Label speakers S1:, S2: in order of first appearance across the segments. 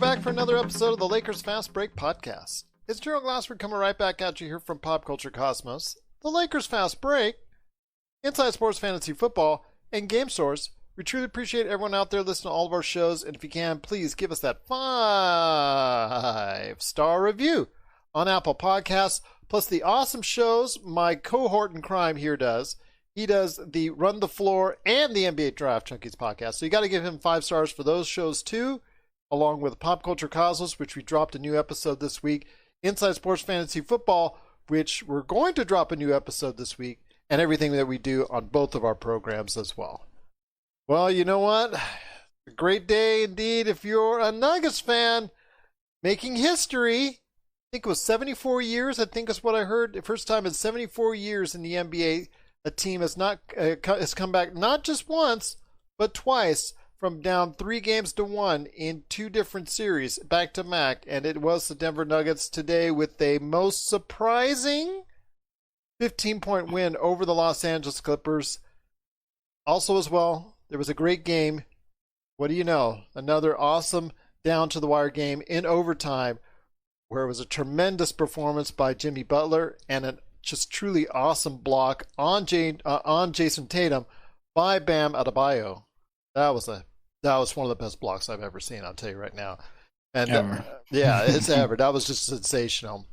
S1: back for another episode of the Lakers Fast Break Podcast. It's Gerald Glassford coming right back at you here from Pop Culture Cosmos. The Lakers Fast Break, Inside Sports Fantasy Football, and Game Source. We truly appreciate everyone out there listening to all of our shows, and if you can, please give us that 5-star review on Apple Podcasts, plus the awesome shows my cohort in crime here does. He does the Run the Floor and the NBA Draft Junkies podcast, so you got to give him 5 stars for those shows too, along with Pop Culture Cosmos, which we dropped a new episode this week, Inside Sports Fantasy Football, which we're going to drop a new episode this week, and everything that we do on both of our programs as well. Well, you know what? A great day indeed if you're a Nuggets fan, making history. I think it was 74 years, I think is what I heard. The first time in 74 years in the NBA, a team has come back not just once, but twice, from down 3-1 in 2 different series, back to back, and it was the Denver Nuggets today with a most surprising 15-point win over the Los Angeles Clippers. Also as well, there was a great game. What do you know? Another awesome down-to-the-wire game in overtime, where it was a tremendous performance by Jimmy Butler and a just truly awesome block on Jason Tatum by Bam Adebayo. That was one of the best blocks I've ever seen, I'll tell you right now. And yeah, it's ever. That was just sensational.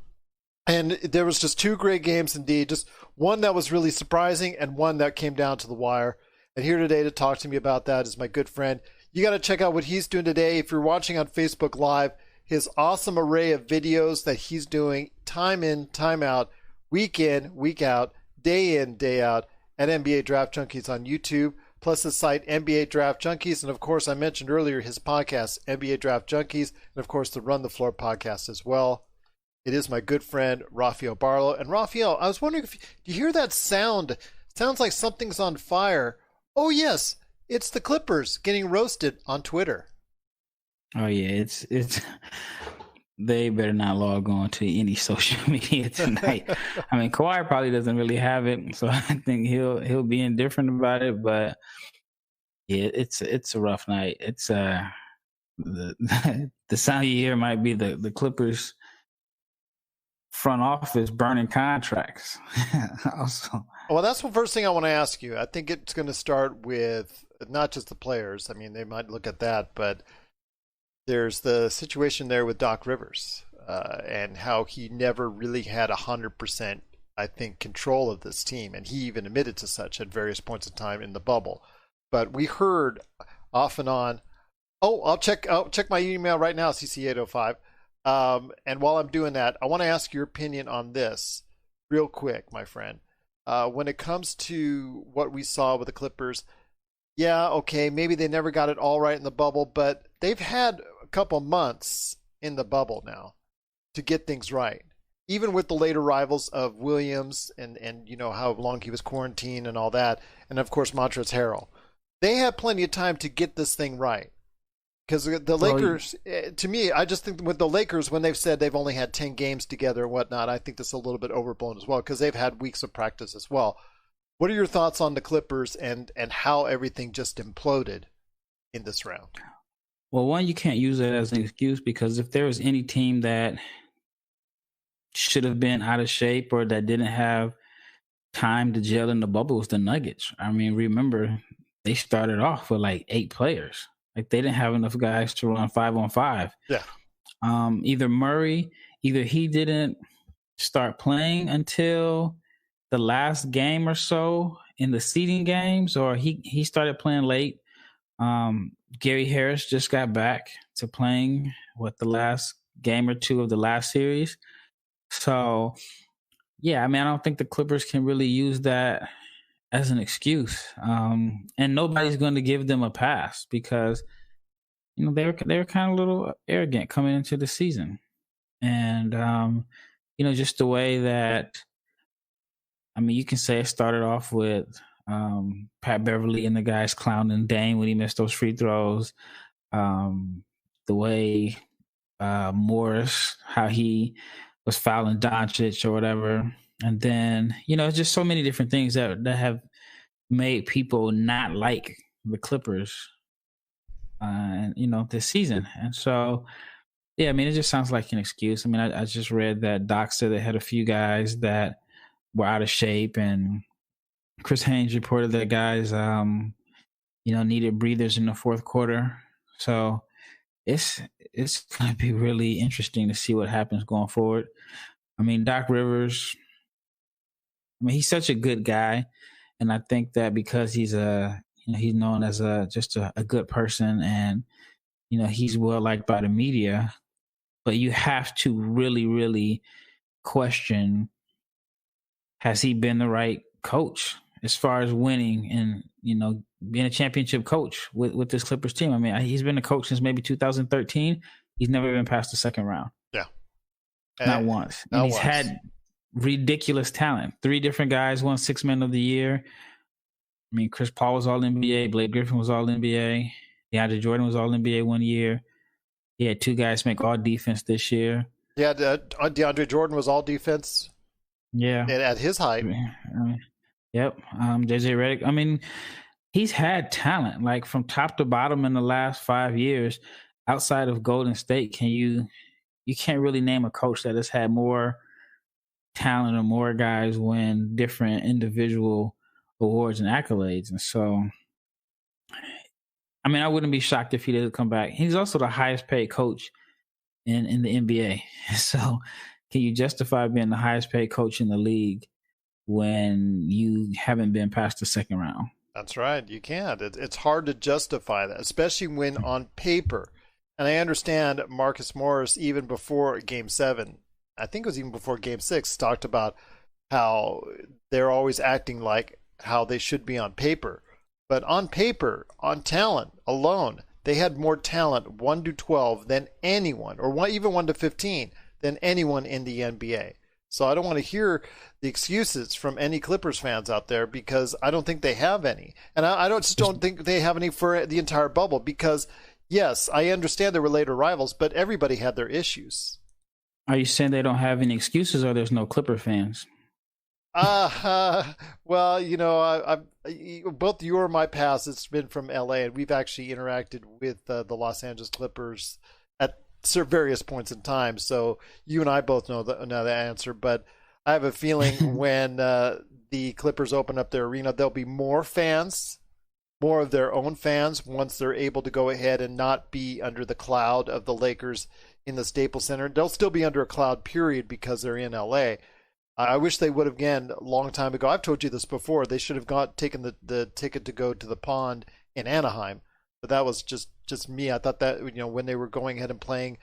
S1: And there was just 2 great games indeed. Just one that was really surprising and one that came down to the wire. And here today to talk to me about that is my good friend. You got to check out what he's doing today. If you're watching on Facebook Live, his awesome array of videos that he's doing time in, time out, week in, week out, day in, day out at NBA Draft Junkies on YouTube, plus the site NBA Draft Junkies, and of course I mentioned earlier his podcast, NBA Draft Junkies, and of course the Run the Floor podcast as well. It is my good friend Rafael Barlowe. And Rafael, I was wondering if you hear that sound. It sounds like something's on fire. Oh yes, it's the Clippers getting roasted on Twitter.
S2: Oh yeah, it's they better not log on to any social media tonight. I mean, Kawhi probably doesn't really have it, so I think he'll be indifferent about it. But yeah, it's a rough night. It's the sound you hear might be the Clippers front office burning contracts. Also,
S1: well, that's the first thing I want to ask you. I think it's going to start with not just the players. I mean, they might look at that, but there's the situation there with Doc Rivers and how he never really had 100%, I think, control of this team. And he even admitted to such at various points in time in the bubble. But we heard off and on, I'll check my email right now, CC805. And while I'm doing that, I want to ask your opinion on this real quick, my friend. When it comes to what we saw with the Clippers, yeah, okay, maybe they never got it all right in the bubble, but they've had a couple months in the bubble now to get things right. Even with the late arrivals of Williams and you know how long he was quarantined and all that, and of course Montrezl Harrell. They had plenty of time to get this thing right. Because the Lakers, to me, I just think with the Lakers, when they've said they've only had 10 games together and whatnot, I think that's a little bit overblown as well, because they've had weeks of practice as well. What are your thoughts on the Clippers and how everything just imploded in this round?
S2: Well, one, you can't use it as an excuse, because if there was any team that should have been out of shape or that didn't have time to gel in the bubble, it was the Nuggets. I mean, remember, they started off with like 8 players. Like, they didn't have enough guys to run 5-on-5.
S1: Yeah.
S2: Either he didn't start playing until the last game or so in the seeding games, or he started playing late. Gary Harris just got back to playing the last game or 2 of the last series. So, yeah, I mean, I don't think the Clippers can really use that as an excuse. And nobody's going to give them a pass because, you know, they were kind of a little arrogant coming into the season. And, you know, just the way that, I mean, you can say it started off with Pat Beverly and the guys clowning Dame when he missed those free throws. The way Morris, how he was fouling Doncic or whatever. And then, you know, just so many different things that have made people not like the Clippers, you know, this season. And so, Yeah, I mean, it just sounds like an excuse. I mean, I just read that Doc said they had a few guys that were out of shape, and Chris Haynes reported that guys, needed breathers in the fourth quarter. So it's going to be really interesting to see what happens going forward. I mean, Doc Rivers, I mean, he's such a good guy, and I think that because he's he's known as just a good person, and he's well liked by the media. But you have to really, really question: has he been the right coach as far as winning and being a championship coach with this Clippers team? I mean, he's been a coach since maybe 2013. He's never been past the second round.
S1: Yeah,
S2: not once. And he's had ridiculous talent. 3 different guys won 6 Man of the Year. I mean, Chris Paul was All NBA. Blake Griffin was All NBA. DeAndre Jordan was All NBA 1 year. He had 2 guys make All Defense this year.
S1: Yeah, DeAndre Jordan was All Defense.
S2: Yeah,
S1: at his height.
S2: Yep. JJ Redick. I mean, he's had talent like from top to bottom in the last 5 years. Outside of Golden State, you can't really name a coach that has had more talent or more guys win different individual awards and accolades. And so, I mean, I wouldn't be shocked if he did come back. He's also the highest paid coach in the NBA. So can you justify being the highest paid coach in the league when you haven't been past the second round?
S1: That's right. You can't. It's hard to justify that, especially when on paper. And I understand Marcus Morris, even before Game 7, I think it was even before Game 6, talked about how they're always acting like how they should be on paper. But on paper, on talent alone, they had more talent 1 to 12 than anyone, or even 1 to 15 than anyone in the NBA. So I don't want to hear the excuses from any Clippers fans out there because I don't think they have any. And I don't think they have any for the entire bubble because, yes, I understand they were later rivals, but everybody had their issues.
S2: Are you saying they don't have any excuses or there's no Clipper fans?
S1: Well, both you or my past, it's been from LA, and we've actually interacted with the Los Angeles Clippers at various points in time. So you and I both know the answer, but I have a feeling when the Clippers open up their arena, there'll be more fans, more of their own fans once they're able to go ahead and not be under the cloud of the Lakers in the Staples Center. They'll still be under a cloud period because they're in LA. I wish they would have, again, a long time ago. I've told you this before. They should have taken the ticket to go to the Pond in Anaheim. But that was just me. I thought that, when they were going ahead and playing,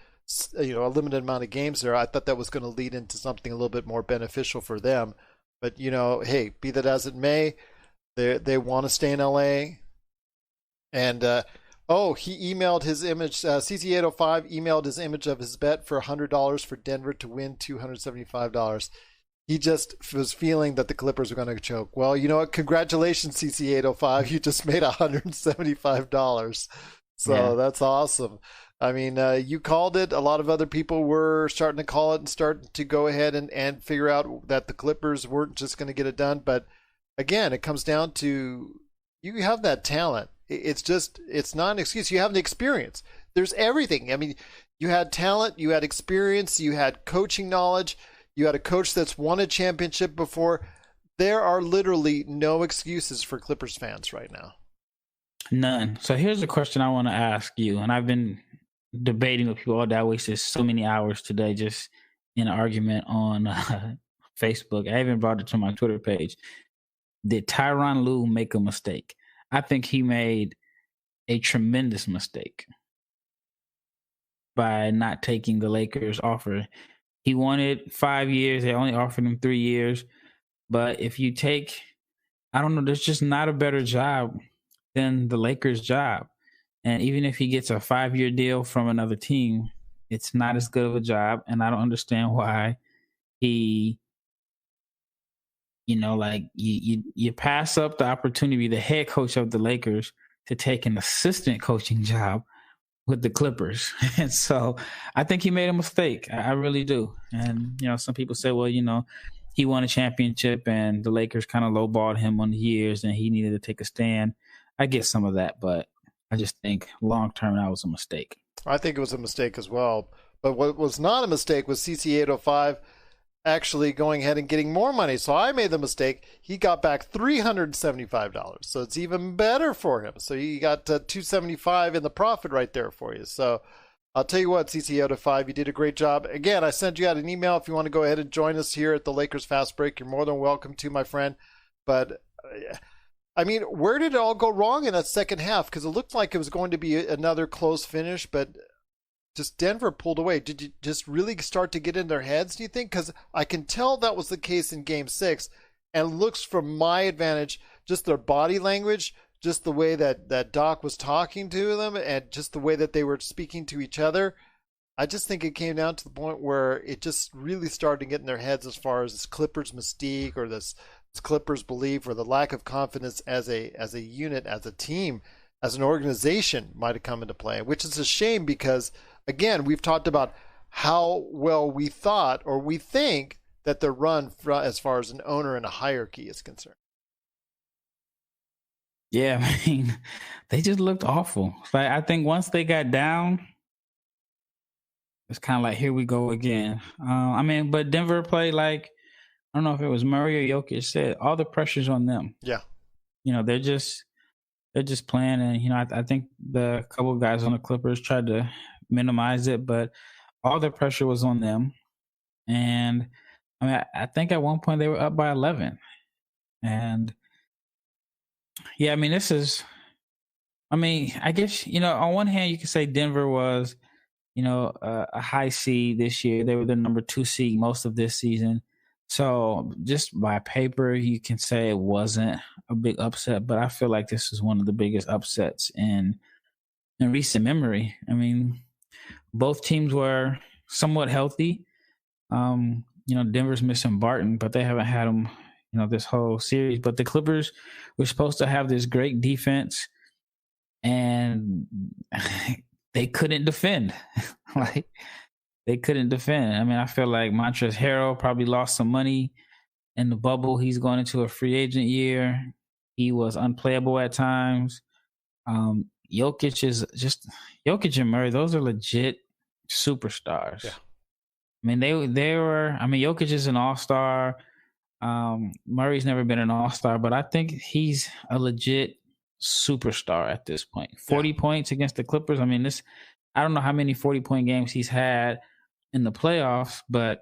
S1: a limited amount of games there, I thought that was going to lead into something a little bit more beneficial for them. But, hey, be that as it may, they want to stay in LA. And, he emailed his image. CC805 emailed his image of his bet for $100 for Denver to win $275. He just was feeling that the Clippers were going to choke. Well, you know what? Congratulations, CC805. You just made $175. So That's awesome. I mean, you called it. A lot of other people were starting to call it and starting to go ahead and figure out that the Clippers weren't just going to get it done. But again, it comes down to you have that talent. It's not an excuse. You have the experience. There's everything. I mean, you had talent, you had experience, you had coaching knowledge. You had a coach that's won a championship before. There are literally no excuses for Clippers fans right now.
S2: None. So here's a question I want to ask you. And I've been debating with people all day. I wasted so many hours today just in an argument on Facebook. I even brought it to my Twitter page. Did Tyronn Lue make a mistake? I think he made a tremendous mistake by not taking the Lakers offer. He wanted 5 years. They only offered him 3 years. But if you take, I don't know, there's just not a better job than the Lakers' job. And even if he gets a 5-year deal from another team, it's not as good of a job. And I don't understand why he, you pass up the opportunity, the head coach of the Lakers, to take an assistant coaching job with the Clippers. And so I think he made a mistake. I really do. And, some people say, well, he won a championship and the Lakers kind of lowballed him on the years and he needed to take a stand. I get some of that, but I just think long-term that was a mistake.
S1: I think it was a mistake as well. But what was not a mistake was CC805 actually going ahead and getting more money. So I made the mistake. He got back $375. So it's even better for him. So you got $275 in the profit right there for you. So I'll tell you what, CC805, you did a great job. Again, I sent you out an email. If you want to go ahead and join us here at the Lakers Fast Break, you're more than welcome to, my friend. But I mean, where did it all go wrong in that second half? Because it looked like it was going to be another close finish, but just Denver pulled away. Did you just really start to get in their heads, do you think? Because I can tell that was the case in Game 6, and it looks from my advantage, just their body language, just the way that Doc was talking to them, and just the way that they were speaking to each other. I just think it came down to the point where it just really started to get in their heads as far as this Clippers mystique or this Clippers belief or the lack of confidence as a unit, as a team, as an organization might have come into play, which is a shame because, again, we've talked about how well we thought or we think that they're run as far as an owner and a hierarchy is concerned.
S2: Yeah, I mean, they just looked awful. Like, I think once they got down, it's kind of like, here we go again. I mean, but Denver played like, I don't know if it was Murray or Jokic said, all the pressure's on them.
S1: Yeah.
S2: You know, they're just playing. And, you know, I think the couple of guys on the Clippers tried to minimize it, but all the pressure was on them. And, I mean, I think at one point they were up by 11. And, yeah, I mean, I guess, you know, on one hand, you could say Denver was, you know, a high seed this year. They were the number 2 seed most of this season. So just by paper, you can say it wasn't a big upset, but I feel like this is one of the biggest upsets in recent memory. I mean, both teams were somewhat healthy. You know, Denver's missing Barton, but they haven't had him, you know, this whole series. But the Clippers were supposed to have this great defense, and they couldn't defend. Like, they couldn't defend. I mean, I feel like Montrezl Harrell probably lost some money in the bubble. He's going into a free agent year. He was unplayable at times. Jokic and Murray, those are legit superstars.
S1: Yeah.
S2: I mean, they were. I mean, Jokic is an all-star. Murray's never been an all-star, but I think he's a legit superstar at this point. 40 points against the Clippers. I mean, I don't know how many 40-point games he's had in the playoffs, but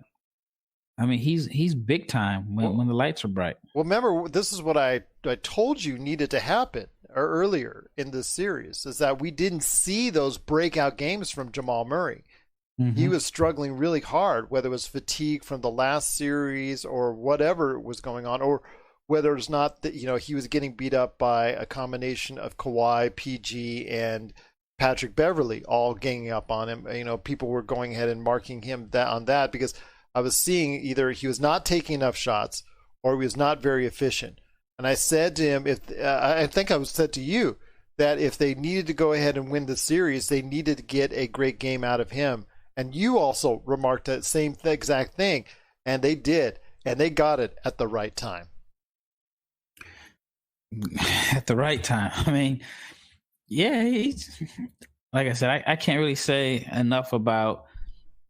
S2: I mean, he's big time when the lights are bright.
S1: Well, remember, this is what I told you needed to happen earlier in this series, is that we didn't see those breakout games from Jamal Murray. Mm-hmm. He was struggling really hard, whether it was fatigue from the last series or whatever was going on, or whether it's not that, you know, he was getting beat up by a combination of Kawhi, PG, and Patrick Beverley all ganging up on him. You know, people were going ahead and marking him on that because I was seeing either he was not taking enough shots or he was not very efficient. And I said to him, I think I said to you that if they needed to go ahead and win the series, they needed to get a great game out of him. And you also remarked that same exact thing, and they did, and they got it at the right time.
S2: At the right time. I mean, yeah, like I said, I can't really say enough about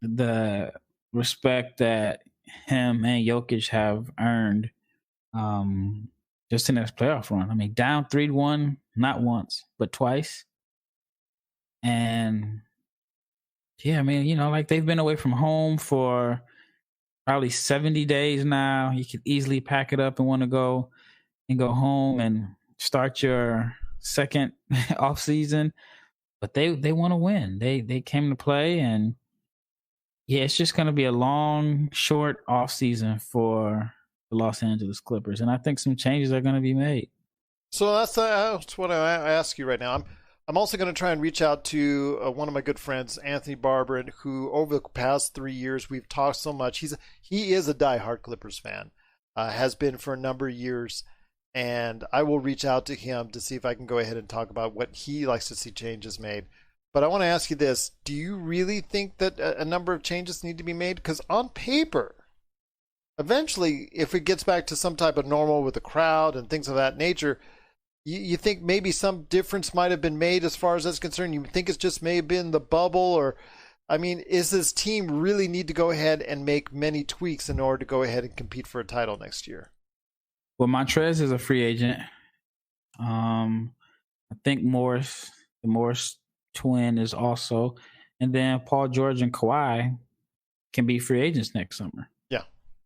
S2: the respect that him and Jokic have earned just in this playoff run. I mean, down 3-1, not once, but twice. And yeah, I mean, you know, like they've been away from home for probably 70 days now. You could easily pack it up and want to go home and start your second off season, but they want to win. They came to play, and yeah, it's just going to be a long, short off season for the Los Angeles Clippers, and I think some changes are going to be made.
S1: So that's what I ask you right now. I'm also going to try and reach out to one of my good friends, Anthony Barber, who over the past 3 years we've talked so much. He is a diehard Clippers fan, has been for a number of years. And I will reach out to him to see if I can go ahead and talk about what he likes to see changes made. But I want to ask you this. Do you really think that a number of changes need to be made? Because on paper, eventually, if it gets back to some type of normal with the crowd and things of that nature, you think maybe some difference might have been made as far as that's concerned? You think it's just may have been the bubble, or I mean, is this team really need to go ahead and make many tweaks in order to go ahead and compete for a title next year?
S2: Well, Montrez is a free agent. I think the Morris twin is also, and then Paul George and Kawhi can be free agents next summer.
S1: Yeah.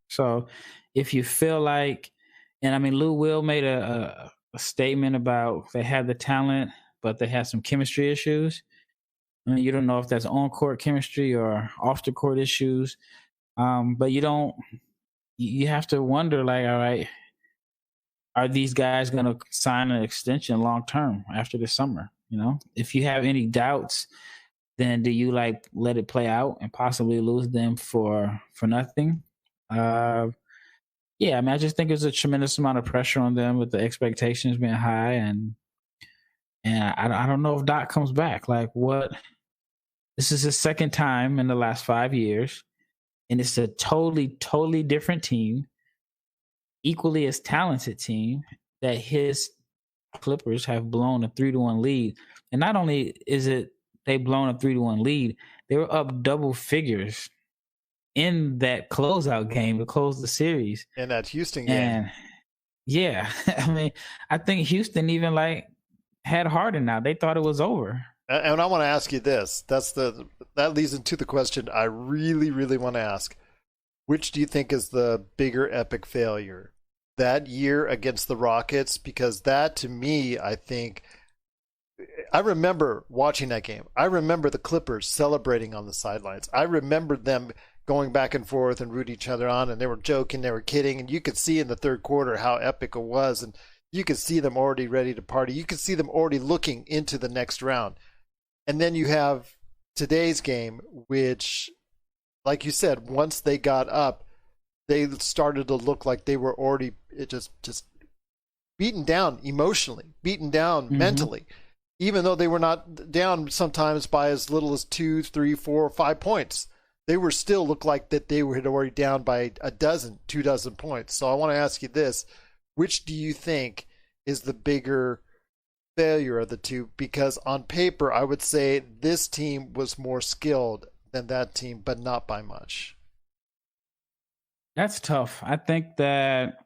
S2: So if you feel like, and I mean, Lou Will made a statement about they had the talent, but they had some chemistry issues. I mean, you don't know if that's on-court chemistry or off-the-court issues. But you have to wonder, like, all right, are these guys going to sign an extension long-term after the summer? You know, if you have any doubts, then do you like let it play out and possibly lose them for nothing? Yeah, I mean, I just think there's a tremendous amount of pressure on them with the expectations being high, and I don't know if Doc comes back. Like, what? This is his second time in the last 5 years, and it's a totally different team, equally as talented team that his Clippers have blown a 3-1 lead. And not only is it they blown a 3-1 lead, they were up double figures in that closeout game to close the series.
S1: In that Houston game.
S2: And yeah, I mean, I think Houston even like had Harden now. They thought it was over.
S1: And I want to ask you this. That leads into the question I really want to ask. Which do you think is the bigger epic failure? That year against the Rockets? Because that, to me, I think, I remember watching that game. I remember the Clippers celebrating on the sidelines. I remember them going back and forth and rooting each other on, and they were joking, they were kidding, and you could see in the third quarter how epic it was, and you could see them already ready to party. You could see them already looking into the next round. And then you have today's game, which, like you said, once they got up, they started to look like they were already just beaten down emotionally, beaten down mentally, even though they were not down sometimes by as little as 2, 3, 4, 5 points. They were still looked like that they were already down by 2 dozen points. So I want to ask you this. Which do you think is the bigger failure of the two? Because on paper, I would say this team was more skilled than that team, but not by much.
S2: That's tough. I think that,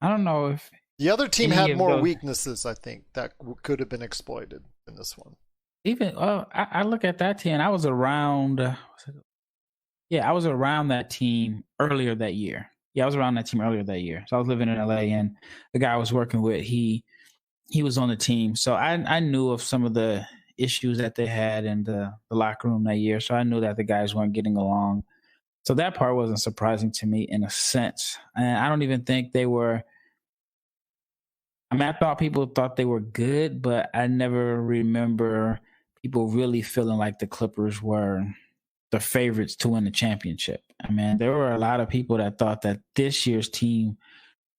S2: I don't know if
S1: the other team had more weaknesses, I think, that could have been exploited in this one.
S2: Even I look at that team, and I was around. I was around that team earlier that year. Yeah, I was around that team earlier that year. So I was living in LA, and the guy I was working with, he was on the team. So I knew of some of the issues that they had in the locker room that year. So I knew that the guys weren't getting along. So that part wasn't surprising to me in a sense. And I don't even think they were. I mean, I thought people thought they were good, but I never remember people really feeling like the Clippers were the favorites to win the championship. I mean, there were a lot of people that thought that this year's team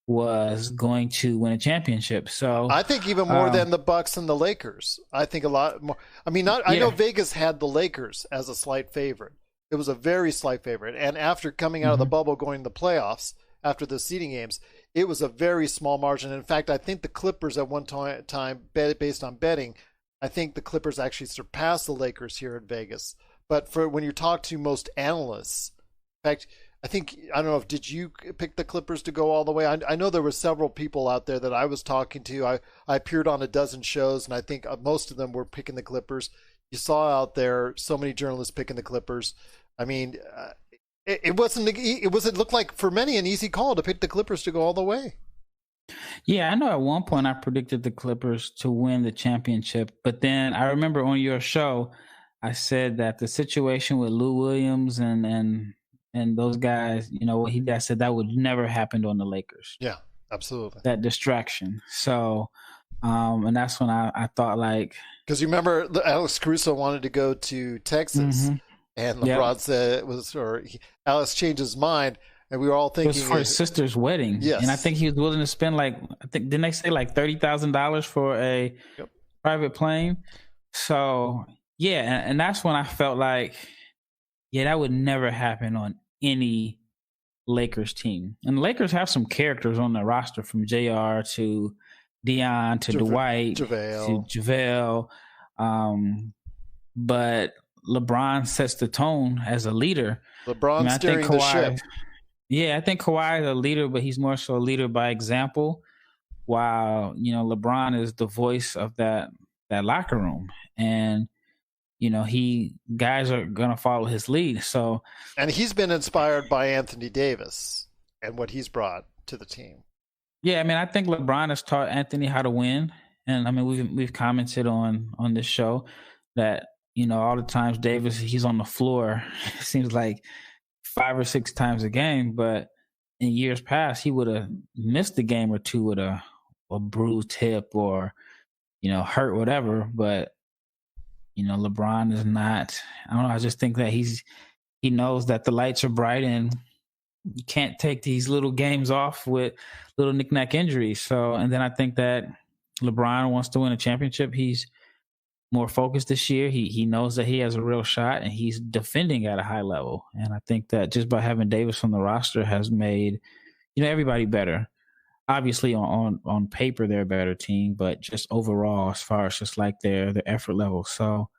S2: was going to win a championship. So
S1: I think even more than the Bucks and the Lakers. I think a lot more. I mean, I know Vegas had the Lakers as a slight favorite. It was a very slight favorite. And after coming out of the bubble, going to the playoffs, after the seeding games, it was a very small margin. In fact, I think the Clippers at one time, based on betting, I think the Clippers actually surpassed the Lakers here in Vegas. But for when you talk to most analysts, in fact, I don't know did you pick the Clippers to go all the way? I know there were several people out there that I was talking to. I appeared on a dozen shows, and I think most of them were picking the Clippers. You saw out there so many journalists picking the Clippers. I mean, it looked like for many an easy call to pick the Clippers to go all the way.
S2: Yeah, I know at one point I predicted the Clippers to win the championship, but then I remember on your show I said that the situation with Lou Williams and those guys, you know, I said that would never happen on the Lakers.
S1: Yeah, absolutely.
S2: That distraction. So, and that's when I thought like,
S1: because you remember Alex Caruso wanted to go to Texas. And LeBron said Alex changed his mind, and we were all thinking
S2: it was for his sister's wedding.
S1: Yes,
S2: and I think he was willing to spend didn't they say like $30,000 for a private plane? So yeah, and that's when I felt like, that would never happen on any Lakers team. And the Lakers have some characters on their roster, from JR to Dion to Dwight to JaVale. But LeBron sets the tone as a leader.
S1: LeBron steering the ship.
S2: Yeah, I think Kawhi is a leader, but he's more so a leader by example. While LeBron is the voice of that locker room, and guys are gonna follow his lead. So,
S1: and he's been inspired by Anthony Davis and what he's brought to the team.
S2: Yeah, I mean, I think LeBron has taught Anthony how to win, and I mean, we've commented on this show that all the times Davis he's on the floor, it seems like 5 or 6 times a game, but in years past he would have missed a game or two with a bruised hip or hurt whatever. But LeBron is not. I don't know. I just think that he knows that the lights are bright and you can't take these little games off with little knick-knack injuries. So, and then I think that LeBron wants to win a championship. He's more focused this year. He knows that he has a real shot and he's defending at a high level. And I think that just by having Davis on the roster has made everybody better. Obviously, on paper, they're a better team, but just overall, as far as just like their effort level. So,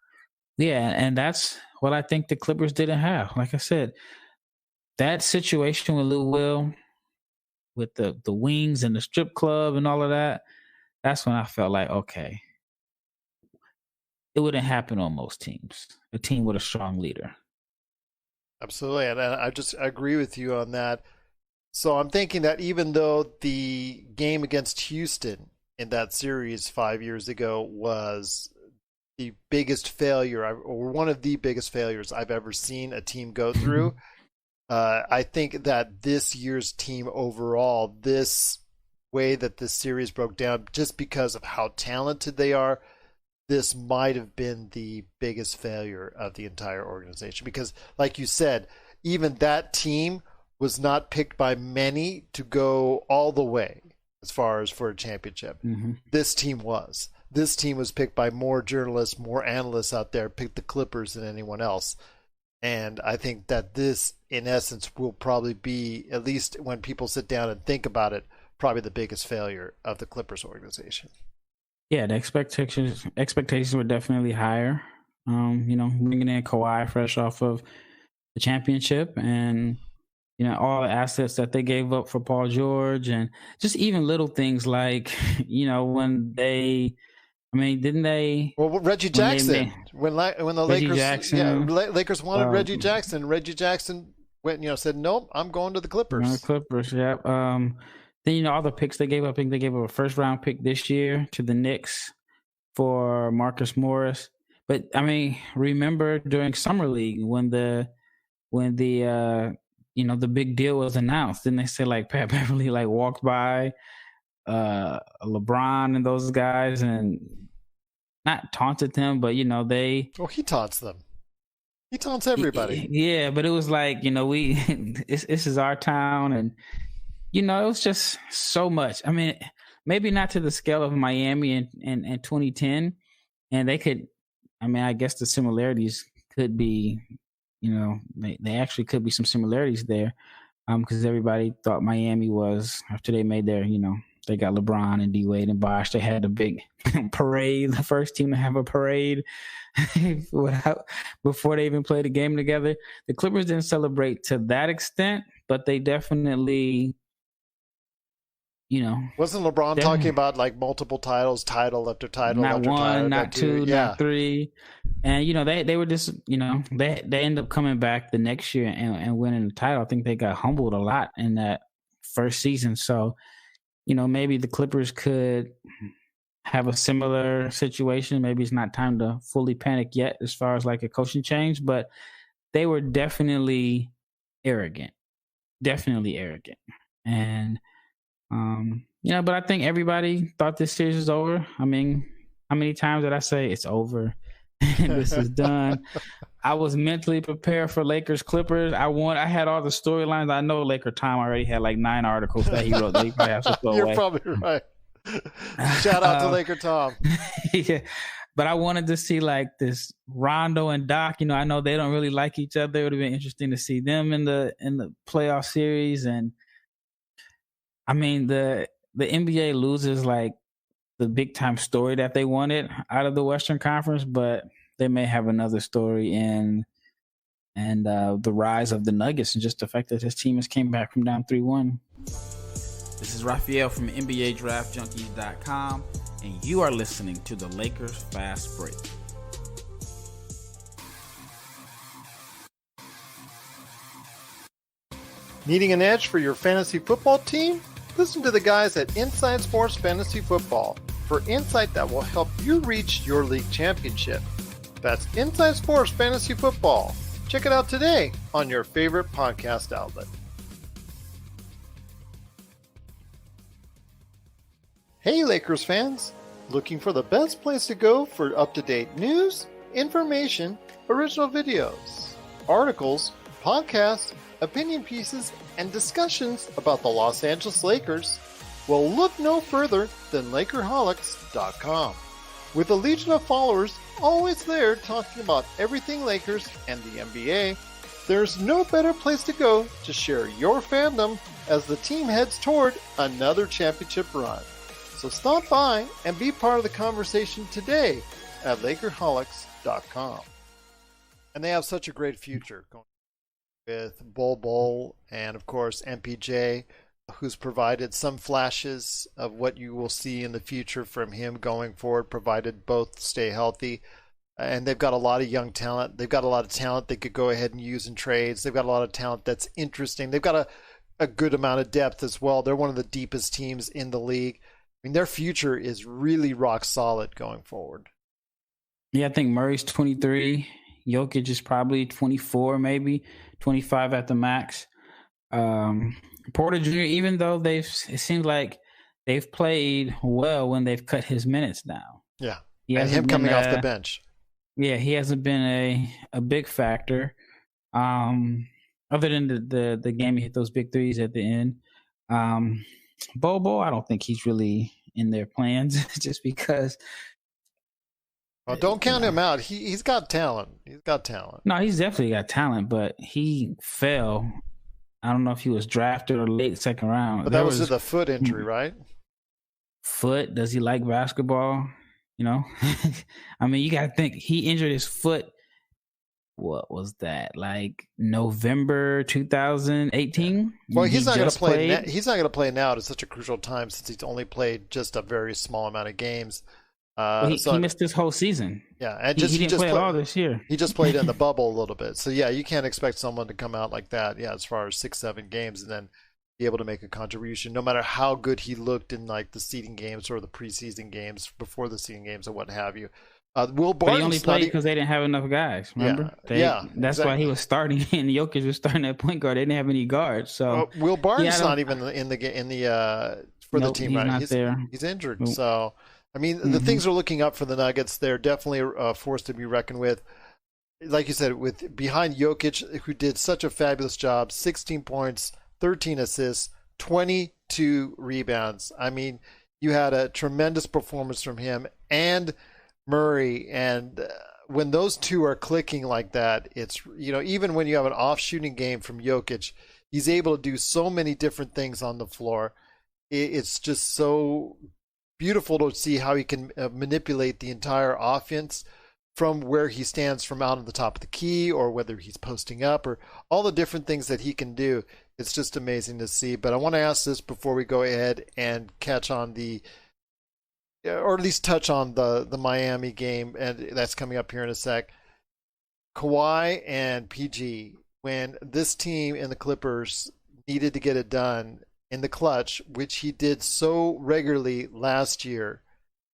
S2: yeah, and that's what I think the Clippers didn't have. Like I said, that situation with Lou Will, with the wings and the strip club and all of that, that's when I felt like, okay, it wouldn't happen on most teams. A team with a strong leader.
S1: Absolutely, and I agree with you on that. So I'm thinking that even though the game against Houston in that series 5 years ago was the biggest failure, or one of the biggest failures I've ever seen a team go through, I think that this year's team overall, this way that this series broke down, just because of how talented they are, this might have been the biggest failure of the entire organization. Because, like you said, even that team was not picked by many to go all the way as far as for a championship. Mm-hmm. This team was. This team was picked by more journalists, more analysts out there, picked the Clippers than anyone else. And I think that this, in essence, will probably be, at least when people sit down and think about it, probably the biggest failure of the Clippers organization.
S2: Yeah, the expectations were definitely higher. Bringing in Kawhi fresh off of the championship and all the assets that they gave up for Paul George, and just even little things like, when they, didn't they?
S1: Well, Reggie Jackson, when the
S2: Reggie
S1: Lakers,
S2: Jackson,
S1: Lakers wanted Reggie Jackson. Reggie Jackson went, said, nope, I'm going to the Clippers.
S2: The Clippers, yeah. Then, all the picks they gave up, I think they gave up a first-round pick this year to the Knicks for Marcus Morris. But, remember during Summer League when the big deal was announced, didn't they say, like, Pat Beverly, like, walked by LeBron and those guys and not taunted them, but, they...
S1: Oh, he taunts them. He taunts everybody.
S2: Yeah, but it was like, this is our town, and... it was just so much. Maybe not to the scale of Miami in 2010. And they could, I guess the similarities could be, they actually could be some similarities there. Because everybody thought Miami was, after they made their, they got LeBron and D-Wade and Bosh, they had a big parade, the first team to have a parade before they even played a game together. The Clippers didn't celebrate to that extent, but they definitely...
S1: wasn't LeBron talking about like multiple titles, title after title,
S2: not
S1: after
S2: one,
S1: title,
S2: not two, not three, and they were just they ended up coming back the next year and winning the title. I think they got humbled a lot in that first season, so maybe the Clippers could have a similar situation. Maybe it's not time to fully panic yet as far as like a coaching change, but they were definitely arrogant, and. But I think everybody thought this series was over. How many times did I say it's over? This is done. I was mentally prepared for Lakers Clippers. I had all the storylines. I know Laker Tom already had like 9 articles that he wrote that he perhaps would throw away.
S1: You're probably right. Shout out to Laker Tom.
S2: Yeah. But I wanted to see like this Rondo and Doc. I know they don't really like each other. It would have been interesting to see them in the playoff series. And the NBA loses like the big time story that they wanted out of the Western Conference, but they may have another story in and the rise of the Nuggets and just the fact that his team has came back from down 3-1. This is Rafael from NBA Draft Junkies.com, and you are listening to the Lakers Fast Break.
S1: Needing an edge for your fantasy football team? Listen to the guys at Inside Sports Fantasy Football for insight that will help you reach your league championship. That's Inside Sports Fantasy Football. Check it out today on your favorite podcast outlet. Hey Lakers fans! Looking for the best place to go for up-to-date news, information, original videos, articles, podcasts, opinion pieces, and discussions about the Los Angeles Lakers? Well, look no further than Lakerholics.com. With a legion of followers always there talking about everything Lakers and the NBA, there's no better place to go to share your fandom as the team heads toward another championship run. So stop by and be part of the conversation today at Lakerholics.com. And they have such a great future going with Bol and, of course, MPJ, who's provided some flashes of what you will see in the future from him going forward, provided both stay healthy. And they've got a lot of young talent. They've got a lot of talent they could go ahead and use in trades. They've got a lot of talent that's interesting. They've got a good amount of depth as well. They're one of the deepest teams in the league. I mean, their future is really rock solid going forward.
S2: Yeah, I think Murray's 23. Jokic is probably 24, maybe 25 at the max. Porter Jr., even though it seems like they've played well when they've cut his minutes down.
S1: Yeah, and him coming off the bench.
S2: Yeah, he hasn't been a big factor. Other than the game he hit those big threes at the end. Bobo, I don't think he's really in their plans just because.
S1: Well, don't count him out. He's got talent. He's got talent.
S2: No, he's definitely got talent, but he fell. I don't know if he was drafted or late second round.
S1: But that was with a foot injury, right?
S2: Foot? Does he like basketball? You know? I mean, you got to think. He injured his foot. What was that? Like November 2018?
S1: Well, he's not going to play. He's not going to play now at such a crucial time since he's only played just a very small amount of games.
S2: He missed this whole season.
S1: Yeah, and
S2: he didn't play at all this year.
S1: He just played in the bubble a little bit. So yeah, you can't expect someone to come out like that. Yeah, as far as 6-7 games and then be able to make a contribution, no matter how good he looked in like the seeding games or the preseason games before the seeding games or what have you. Will Barton's
S2: but he only played because they didn't have enough guys. Remember?
S1: Yeah,
S2: that's
S1: exactly.
S2: why he was starting, and Jokic was starting at point guard. They didn't have any guards. So
S1: Will Barton's not even in the for the team, right?
S2: He's not there.
S1: He's injured. So I mean, the things are looking up for the Nuggets. They're definitely a force to be reckoned with. Like you said, with behind Jokic, who did such a fabulous job, 16 points, 13 assists, 22 rebounds. I mean, you had a tremendous performance from him and Murray, and when those two are clicking like that, it's, you know, even when you have an off shooting game from Jokic, he's able to do so many different things on the floor. It's just so beautiful to see how he can manipulate the entire offense from where he stands from out on the top of the key, or whether he's posting up, or all the different things that he can do. It's just amazing to see. But I want to ask this before we go ahead and catch on or at least touch on the Miami game, and that's coming up here in a sec. Kawhi and PG, when this team and the Clippers needed to get it done in the clutch, which he did so regularly last year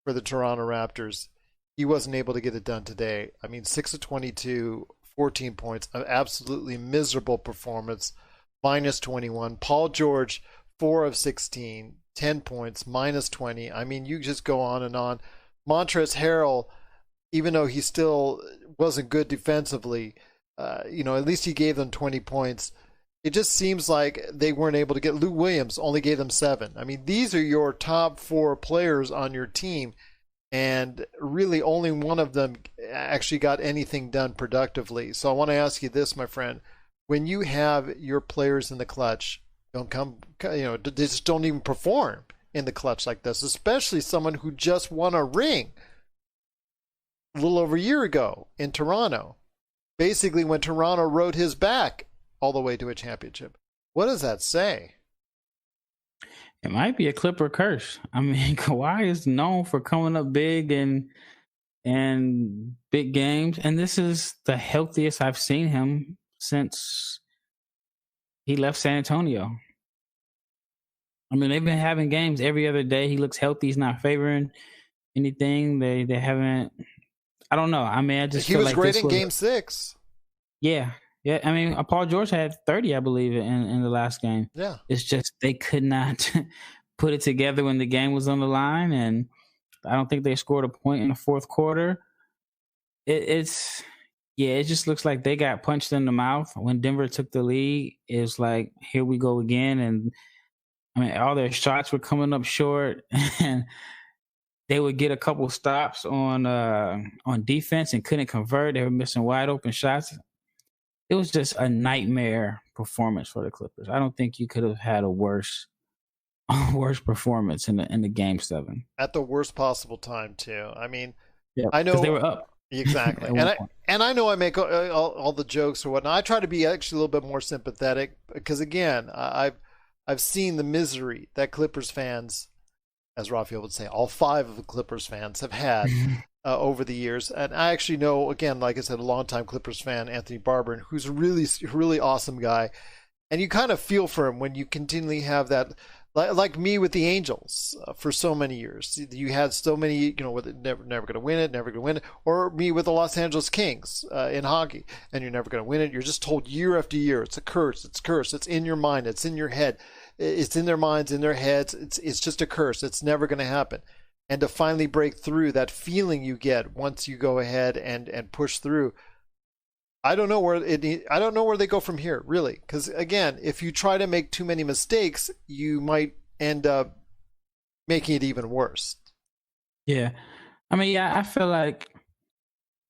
S1: for the Toronto Raptors, he wasn't able to get it done today. I mean, 6 of 22, 14 points, an absolutely miserable performance, minus 21. Paul George, 4 of 16. 10 points, minus 20. I mean, you just go on and on. Montrezl Harrell, even though he still wasn't good defensively, at least he gave them 20 points. It just seems like they weren't able to get. Lou Williams only gave them 7. I mean, these are your top 4 players on your team, and really only one of them actually got anything done productively. So I want to ask you this, my friend. When you have your players in the clutch, they just don't even perform in the clutch like this, especially someone who just won a ring. a little over a year ago in Toronto. Basically, when Toronto rode his back all the way to a championship. What does that say?
S2: It might be a Clipper curse. I mean, Kawhi is known for coming up big and big games, and this is the healthiest I've seen him since he left San Antonio. I mean, they've been having games every other day. He looks healthy. He's not favoring anything. They haven't. I don't know. I mean, I just
S1: he
S2: feel
S1: was
S2: like
S1: great in Game 6.
S2: Yeah. I mean, Paul George had 30, I believe, in the last game.
S1: Yeah.
S2: It's just they could not put it together when the game was on the line, and I don't think they scored a point in the fourth quarter. It just looks like they got punched in the mouth when Denver took the lead. It's like, here we go again, and I mean, all their shots were coming up short, and they would get a couple stops on defense and couldn't convert. They were missing wide open shots. It was just a nightmare performance for the Clippers. I don't think you could have had a worse performance in the Game 7
S1: at the worst possible time too. I mean,
S2: yeah,
S1: I know
S2: they were up
S1: exactly, and I know I make all the jokes or whatnot. I try to be actually a little bit more sympathetic because again, I've seen the misery that Clippers fans, as Rafael would say, all 5 of the Clippers fans have had over the years. And I actually know, again, like I said, a longtime Clippers fan, Anthony Barber, who's a really, really awesome guy. And you kind of feel for him when you continually have that, like me with the Angels for so many years. You had so many, never going to win it, or me with the Los Angeles Kings in hockey, and you're never going to win it. You're just told year after year, it's a curse, it's in your mind, it's in your head. It's in their minds, in their heads. It's just a curse. It's never going to happen. And to finally break through, that feeling you get once you go ahead and push through, I don't know where they go from here, really. Because again, if you try to make too many mistakes, you might end up making it even worse.
S2: Yeah, I mean, I feel like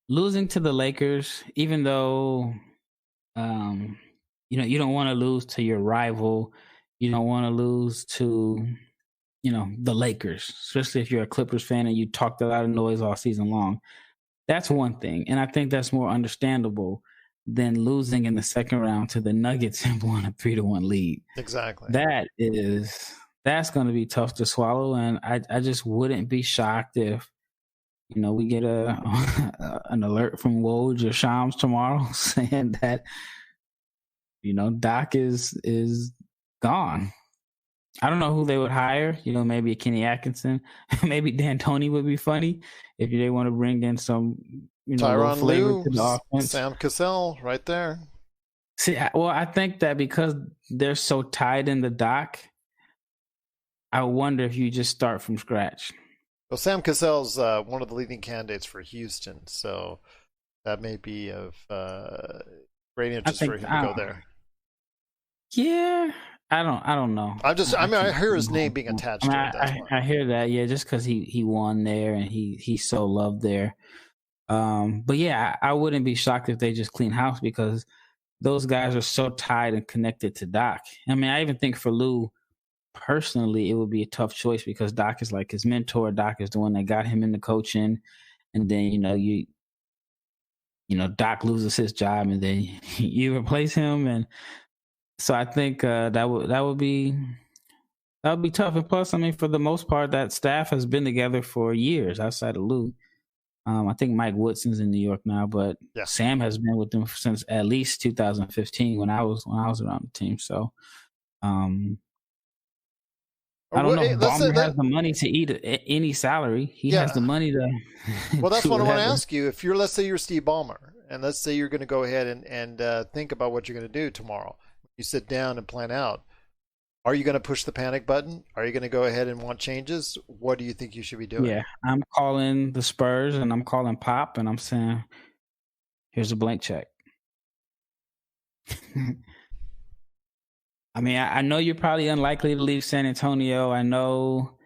S2: losing to the Lakers, even though you don't want to lose to your rival. You don't want to lose to, the Lakers, especially if you're a Clippers fan and you talked a lot of noise all season long. That's one thing. And I think that's more understandable than losing in the second round to the Nuggets and blowing a 3-1 lead.
S1: Exactly.
S2: That's going to be tough to swallow. And I just wouldn't be shocked if, we get an alert from Woj or Shams tomorrow saying that, Doc is gone. I don't know who they would hire. Maybe Kenny Atkinson. Maybe D'Antoni would be funny if they want to bring in some,
S1: Tyronn
S2: flavor
S1: Lue,
S2: to the offense.
S1: Sam Cassell, right there.
S2: See, I think that because they're so tied in the Doc, I wonder if you just start from scratch.
S1: Well, Sam Cassell's one of the leading candidates for Houston, so that may be of great interest for him to go there.
S2: Yeah, I don't know.
S1: I hear his name being attached to it.
S2: I hear that, yeah, just because he won there and he's so loved there. But yeah, I wouldn't be shocked if they just clean house because those guys are so tied and connected to Doc. I mean, I even think for Lou, personally, it would be a tough choice because Doc is like his mentor. Doc is the one that got him into coaching, and then Doc loses his job, and then you replace him, and so I think that would be tough. And plus, I mean, for the most part, that staff has been together for years outside of Lou. I think Mike Woodson's in New York now, but yeah. Sam has been with them since at least 2015 when I was around the team. So I don't know. Ballmer has the money to eat any salary. He has the money to.
S1: Well, that's what I want to ask you. If let's say you're Steve Ballmer, and let's say you're going to go ahead and think about what you're going to do tomorrow. You sit down and plan out. Are you going to push the panic button? Are you going to go ahead and want changes? What do you think you should be doing?
S2: Yeah, I'm calling the Spurs and I'm calling Pop and I'm saying, here's a blank check. I mean, I know you're probably unlikely to leave San Antonio. I know,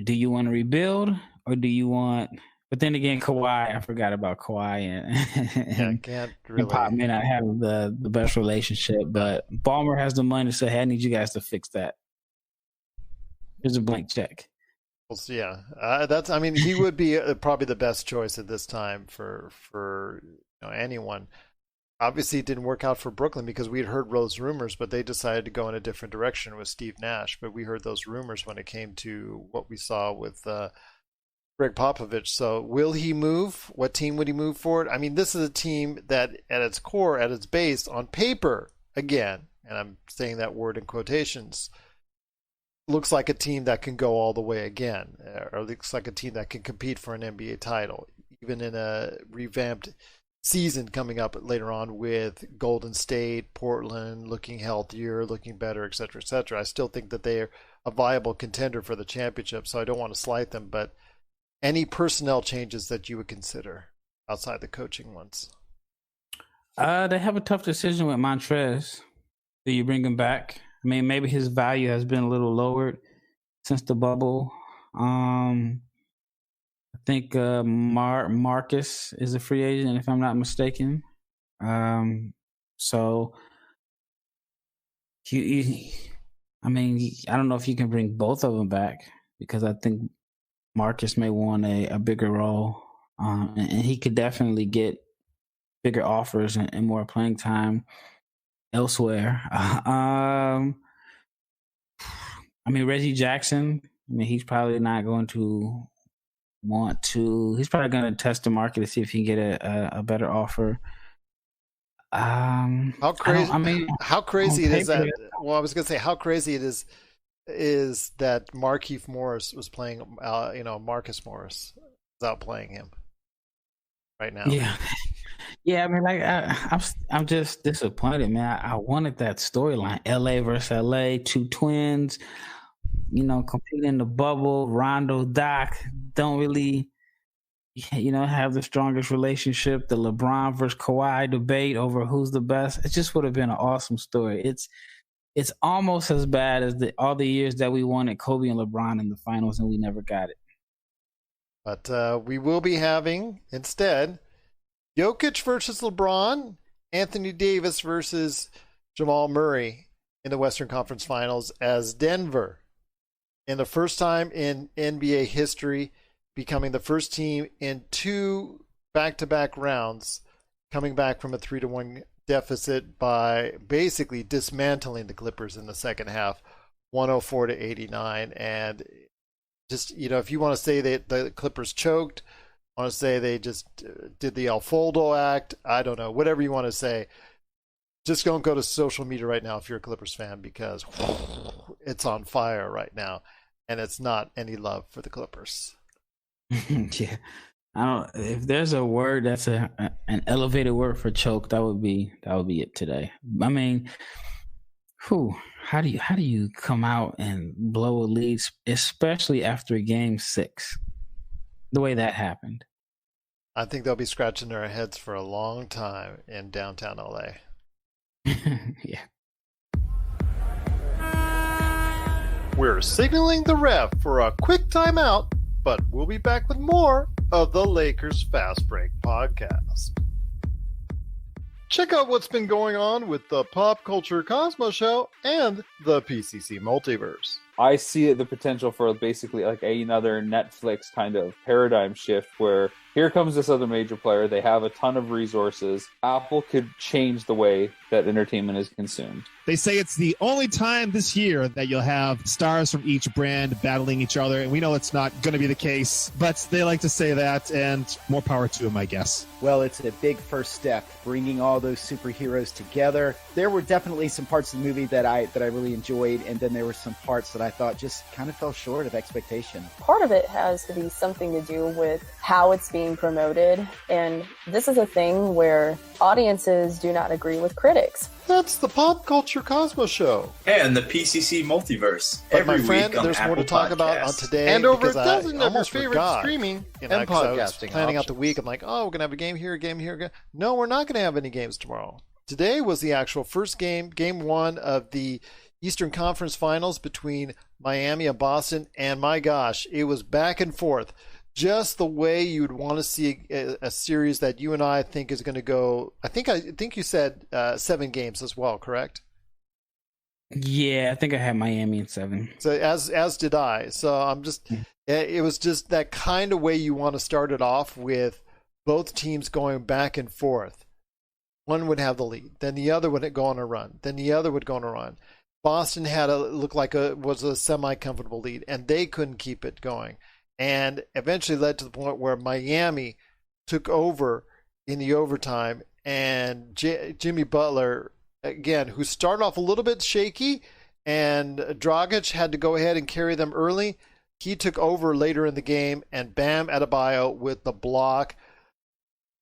S2: do you want to rebuild or do you want... But then again, Kawhi, I forgot about Kawhi and
S1: can't really.
S2: And Pop may not have the best relationship, but Ballmer has the money to say, hey, I need you guys to fix that. Here's a blank check.
S1: Well, so yeah, that's. I mean, he would be probably the best choice at this time for anyone. Obviously, it didn't work out for Brooklyn because we had heard those rumors, but they decided to go in a different direction with Steve Nash. But we heard those rumors when it came to what we saw with Greg Popovich. So, will he move? What team would he move for it? I mean, this is a team that, at its core, at its base, on paper, again, and I'm saying that word in quotations, looks like a team that can go all the way again, or looks like a team that can compete for an NBA title, even in a revamped season coming up later on with Golden State, Portland looking healthier, looking better, et cetera, et cetera. I still think that they're a viable contender for the championship, so I don't want to slight them, but any personnel changes that you would consider outside the coaching ones?
S2: They have a tough decision with Montrez. Do you bring him back? I mean, maybe his value has been a little lowered since the bubble. I think Marcus is a free agent, if I'm not mistaken. So, I mean, I don't know if you can bring both of them back because I think Marcus may want a bigger role, and he could definitely get bigger offers and more playing time elsewhere. I mean, Reggie Jackson, I mean, he's probably not going to want to. He's probably going to test the market to see if he can get a better offer.
S1: How crazy? I mean, how crazy it is that? Well, I was going to say how crazy it is that Markieff Morris was playing. Marcus Morris is out playing him right now.
S2: Yeah. Yeah, I mean, like I'm just disappointed, man. I wanted that storyline: LA versus LA, two twins, competing in the bubble. Rondo, Doc don't really, have the strongest relationship. The LeBron versus Kawhi debate over who's the best. It just would have been an awesome story. It's almost as bad as all the years that we wanted Kobe and LeBron in the finals and we never got it.
S1: But we will be having instead Jokic versus LeBron, Anthony Davis versus Jamal Murray in the Western Conference Finals as Denver, in the first time in NBA history, becoming the first team in 2 back-to-back rounds, coming back from a 3-1 deficit by basically dismantling the Clippers in the second half, 104-89. And just, if you want to say that the Clippers choked, I want to say they just did the El Foldo act. I don't know. Whatever you want to say. Just don't go to social media right now if you're a Clippers fan because it's on fire right now. And it's not any love for the Clippers.
S2: Yeah. If there's a word that's an elevated word for choke, that would be it today. I mean, how do you come out and blow a lead, especially after game 6? The way that happened.
S1: I think they'll be scratching their heads for a long time in downtown LA.
S2: Yeah.
S1: We're signaling the ref for a quick timeout, but we'll be back with more of the Lakers Fast Break podcast. Check out what's been going on with the Pop Culture Cosmos Show and the PCC Multiverse.
S3: I see the potential for basically like another Netflix kind of paradigm shift where here comes this other major player. They have a ton of resources. Apple could change the way that entertainment is consumed.
S4: They say it's the only time this year that you'll have stars from each brand battling each other, and we know it's not going to be the case, but they like to say that, and more power to them, I guess.
S5: Well, it's a big first step, bringing all those superheroes together. There were definitely some parts of the movie that I really enjoyed, and then there were some parts that I thought just kind of fell short of expectation.
S6: Part of it has to be something to do with how it's being promoted, and this is a thing where audiences do not agree with critics.
S1: That's the Pop Culture Cosmos Show.
S7: And the PCC Multiverse.
S1: But
S7: every
S1: my friend,
S7: week on
S1: there's
S7: Apple
S1: more to talk about on today.
S8: And over a
S1: because
S8: dozen
S1: I
S8: of your
S1: almost
S8: favorite
S1: forgot.
S8: streaming
S1: And
S8: and
S1: I was
S8: podcasting
S1: planning out the
S8: options.
S1: week. I'm like, oh, we're going to have a game here, a game here. No, we're not going to have any games tomorrow. Today was the actual first game, game 1 of the Eastern Conference Finals between Miami and Boston. And my gosh, it was back and forth. Just the way you'd want to see a series that you and I think is going to go. I think you said 7 games as well, correct?
S2: Yeah, I think I had Miami in 7.
S1: So as did I. So I'm just, it was just that kind of way you want to start it off, with both teams going back and forth. One would have the lead, then the other would go on a run, then the other would go on a run. Boston had was a semi-comfortable lead, and they couldn't keep it going, and eventually led to the point where Miami took over in the overtime, and Jimmy Butler, again, who started off a little bit shaky, and Dragic had to go ahead and carry them early. He took over later in the game, and Bam Adebayo with the block.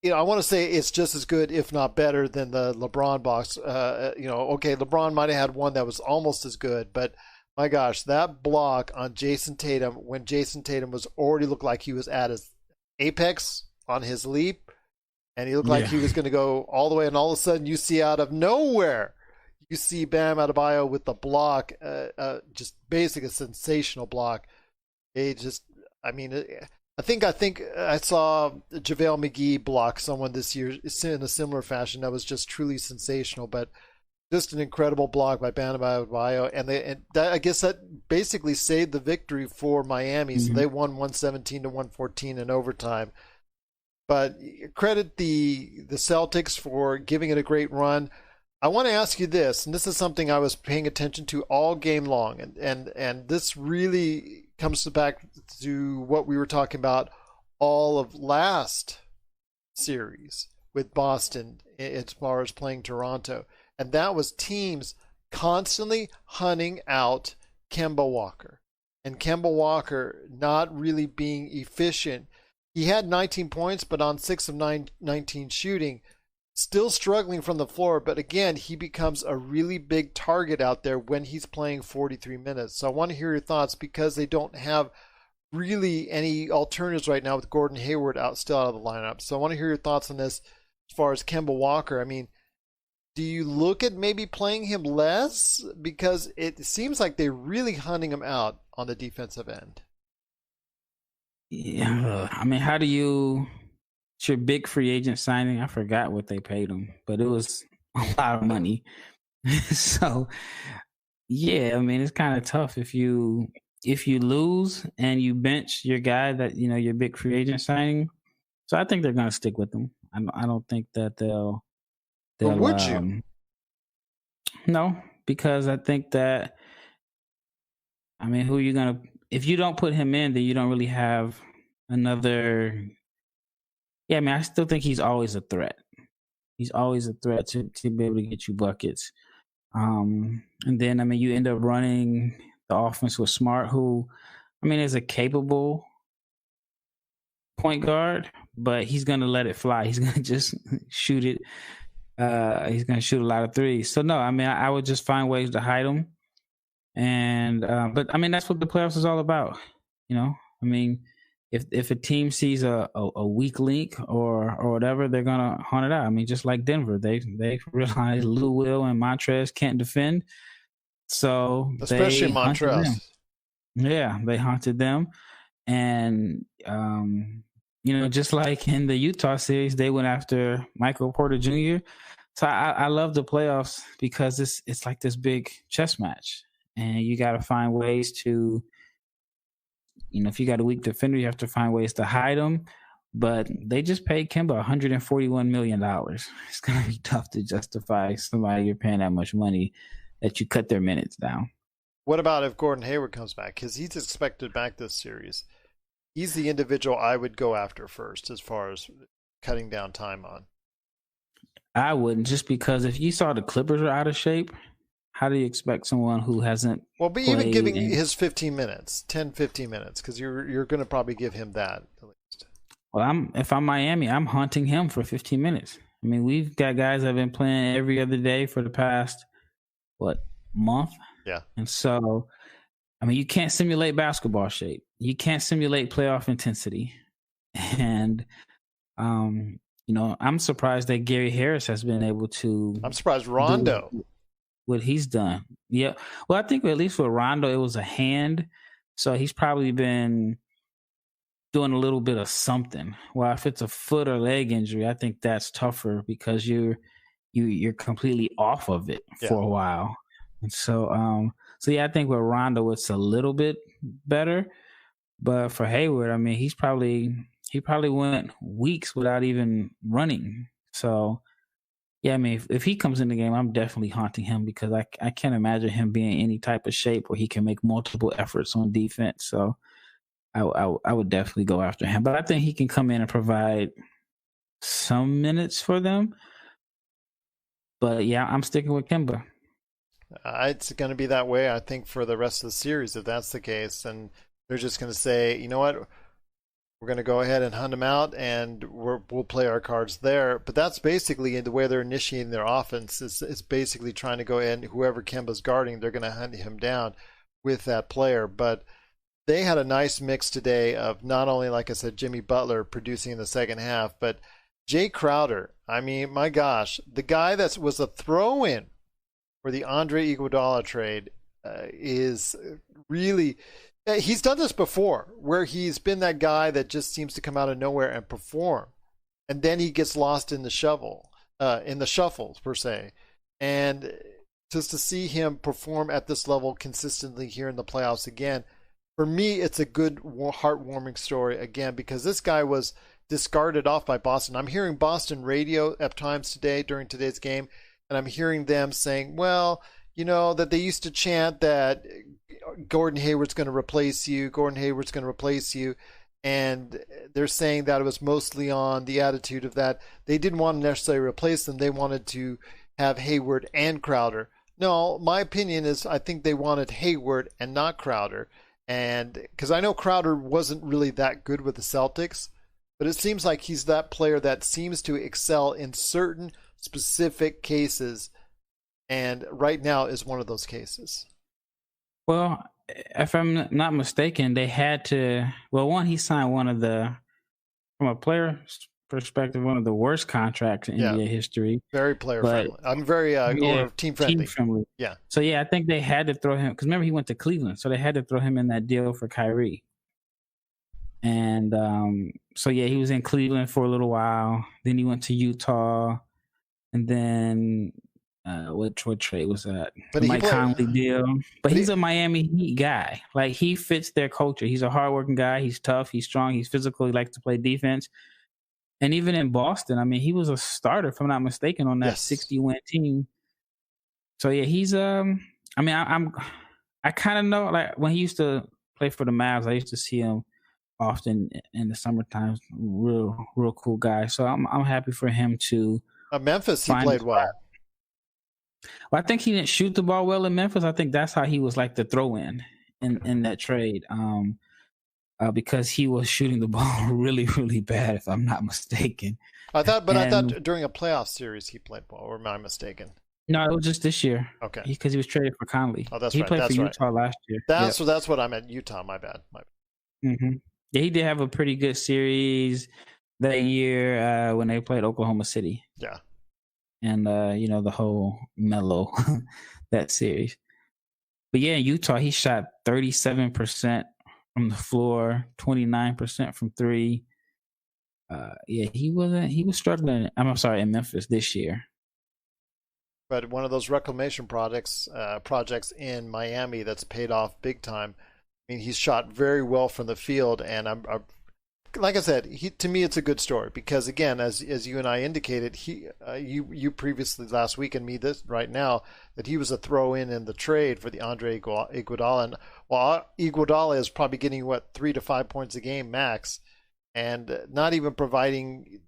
S1: I want to say it's just as good, if not better, than the LeBron box. Okay, LeBron might have had one that was almost as good, but my gosh, that block on Jason Tatum, when Jason Tatum was already looked like he was at his apex on his leap, and he looked like he was going to go all the way, and all of a sudden you see out of nowhere, you see Bam Adebayo with the block, just basically a sensational block. I think I saw JaVale McGee block someone this year in a similar fashion that was just truly sensational, but just an incredible block by Bam Adebayo, and I guess that basically saved the victory for Miami. So they won 117-114 in overtime. But credit the Celtics for giving it a great run. I want to ask you this, and this is something I was paying attention to all game long, and this really comes back to what we were talking about all of last series with Boston as far as playing Toronto, and that was teams constantly hunting out Kemba Walker, and Kemba Walker not really being efficient. He had 19 points, but on 6 of 19 shooting, still struggling from the floor, but again, he becomes a really big target out there when he's playing 43 minutes. So I want to hear your thoughts, because they don't have really any alternatives right now with Gordon Hayward still out of the lineup. So I want to hear your thoughts on this as far as Kemba Walker. I mean, do you look at maybe playing him less? Because it seems like they're really hunting him out on the defensive end.
S2: Yeah, I mean, how do you... It's your big free agent signing. I forgot what they paid him, but it was a lot of money. So, yeah, I mean, it's kind of tough if you lose and you bench your guy that your big free agent signing. So I think they're going to stick with him. I don't think that they'll.
S1: But would you?
S2: No, because I think that. I mean, who are you going to? If you don't put him in, then you don't really have another. Yeah, I mean, I still think he's always a threat. He's always a threat to be able to get you buckets. And then, I mean, you end up running the offense with Smart, who, I mean, is a capable point guard, but he's going to let it fly. He's going to just shoot it. He's going to shoot a lot of threes. So, no, I mean, I would just find ways to hide him. And, but, I mean, that's what the playoffs is all about. I mean, if a team sees a weak link or whatever, they're gonna hunt it out. I mean, just like Denver, they realize Lou Will and Montrez can't defend, so
S1: especially Montrez.
S2: Yeah, they hunted them, and just like in the Utah series, they went after Michael Porter Jr. So I love the playoffs because it's like this big chess match, and you got to find ways to. If you got a weak defender, you have to find ways to hide them. But they just paid Kemba $141 million. It's going to be tough to justify somebody you're paying that much money that you cut their minutes down.
S1: What about if Gordon Hayward comes back? Because he's expected back this series. He's the individual I would go after first as far as cutting down time on.
S2: I wouldn't, just because if you saw the Clippers are out of shape, how do you expect someone who hasn't
S1: but even giving his 15 minutes, 10, 15 minutes, because you're going to probably give him that at least.
S2: Well, if I'm Miami, I'm hunting him for 15 minutes. I mean, we've got guys that have been playing every other day for the past, month?
S1: Yeah.
S2: And so, I mean, you can't simulate basketball shape. You can't simulate playoff intensity. And, I'm surprised that Gary Harris has been able to.
S1: I'm surprised Rondo.
S2: What he's done. Yeah. Well, I think at least with Rondo, it was a hand. So he's probably been doing a little bit of something. Well, if it's a foot or leg injury, I think that's tougher because you're completely off of it for a while. And so yeah, I think with Rondo it's a little bit better, but for Hayward, I mean, he probably went weeks without even running. So yeah, I mean, if he comes in the game, I'm definitely haunting him because I can't imagine him being in any type of shape where he can make multiple efforts on defense. So I would definitely go after him. But I think he can come in and provide some minutes for them. But yeah, I'm sticking with Kemba.
S1: It's going to be that way, I think, for the rest of the series if that's the case. And they're just going to say, you know what? We're going to go ahead and hunt him out, and we'll play our cards there. But that's basically the way they're initiating their offense. It's basically trying to go in, whoever Kemba's guarding, they're going to hunt him down with that player. But they had a nice mix today of not only, like I said, Jimmy Butler producing in the second half, but Jay Crowder. I mean, my gosh, the guy that was a throw-in for the Andre Iguodala trade is really... He's done this before, where he's been that guy that just seems to come out of nowhere and perform, and then he gets lost in the shuffle per se. And just to see him perform at this level consistently here in the playoffs again, for me, it's a good, heartwarming story again because this guy was discarded off by Boston. I'm hearing Boston radio at times today during today's game, and I'm hearing them saying, well, you know, that they used to chant that Gordon Hayward's going to replace you, and they're saying that it was mostly on the attitude of that they didn't want to necessarily replace them, they wanted to have Hayward and Crowder. No, my opinion is I think they wanted Hayward and not Crowder, and because I know Crowder wasn't really that good with the Celtics, but it seems like he's that player that seems to excel in certain specific cases, and right now is one of those cases.
S2: Well, if I'm not mistaken, they had to. Well, one, he signed from a player perspective, one of the worst contracts in NBA history.
S1: Very player friendly. I'm very team friendly.
S2: Team friendly.
S1: Yeah.
S2: So yeah, I think they had to throw him because remember he went to Cleveland, so they had to throw him in that deal for Kyrie. And so yeah, he was in Cleveland for a little while. Then he went to Utah, and then. What trade was that? But the Mike Conley deal. But he's a Miami Heat guy. Like, he fits their culture. He's a hardworking guy. He's tough. He's strong. He's physical. He likes to play defense. And even in Boston, I mean, he was a starter, if I'm not mistaken, on that 60-win team. So yeah, he's I mean, I kind of know, like, when he used to play for the Mavs, I used to see him often in the summertime. Real cool guy. So I'm happy for him to.
S1: Memphis, he played well.
S2: Well, I think he didn't shoot the ball well in Memphis. I think that's how he was like the throw-in in that trade, because he was shooting the ball really, really bad, if I'm not mistaken.
S1: I thought during a playoff series he played well, or am I mistaken?
S2: No, it was just this year.
S1: Okay,
S2: because he was traded for Conley.
S1: Oh, that's
S2: he
S1: right.
S2: He played for Utah last year.
S1: That's what I meant. Utah. My bad.
S2: Mm-hmm. Yeah, he did have a pretty good series that year when they played Oklahoma City.
S1: Yeah.
S2: And, the whole Melo, that series. But yeah, in Utah, he shot 37% from the floor, 29% from three. He was struggling. I'm sorry, in Memphis this year.
S1: But one of those reclamation projects in Miami that's paid off big time. I mean, he's shot very well from the field, and I'm like I said, to me it's a good story because again, as you and I indicated, you previously last week and me this right now that he was a throw-in the trade for the Andre Iguodala, and while Iguodala is probably getting 3 to 5 points a game max, and not even providing.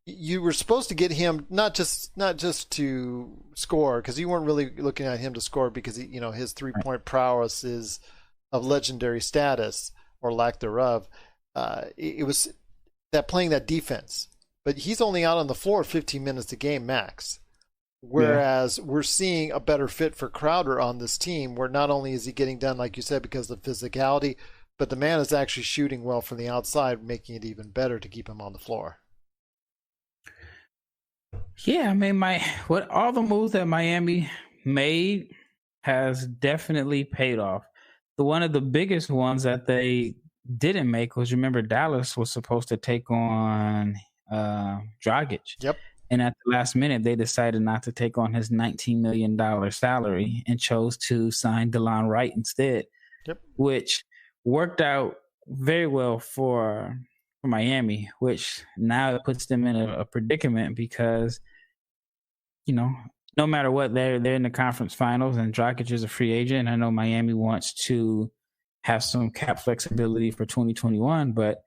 S1: You were supposed to get him not just to score because you weren't really looking at him to score because his 3-point prowess is of legendary status or lack thereof. It was that playing that defense, but he's only out on the floor 15 minutes a game max. Whereas we're seeing a better fit for Crowder on this team, where not only is he getting done, like you said, because of physicality, but the man is actually shooting well from the outside, making it even better to keep him on the floor.
S2: Yeah, I mean, all the moves that Miami made has definitely paid off. One of the biggest ones that they didn't make was, remember, Dallas was supposed to take on Dragic.
S1: Yep.
S2: And at the last minute, they decided not to take on his $19 million salary and chose to sign DeLon Wright instead, which worked out very well for Miami, which now it puts them in a predicament because, no matter what, they're in the conference finals and Dragic is a free agent. I know Miami wants to have some cap flexibility for 2021, but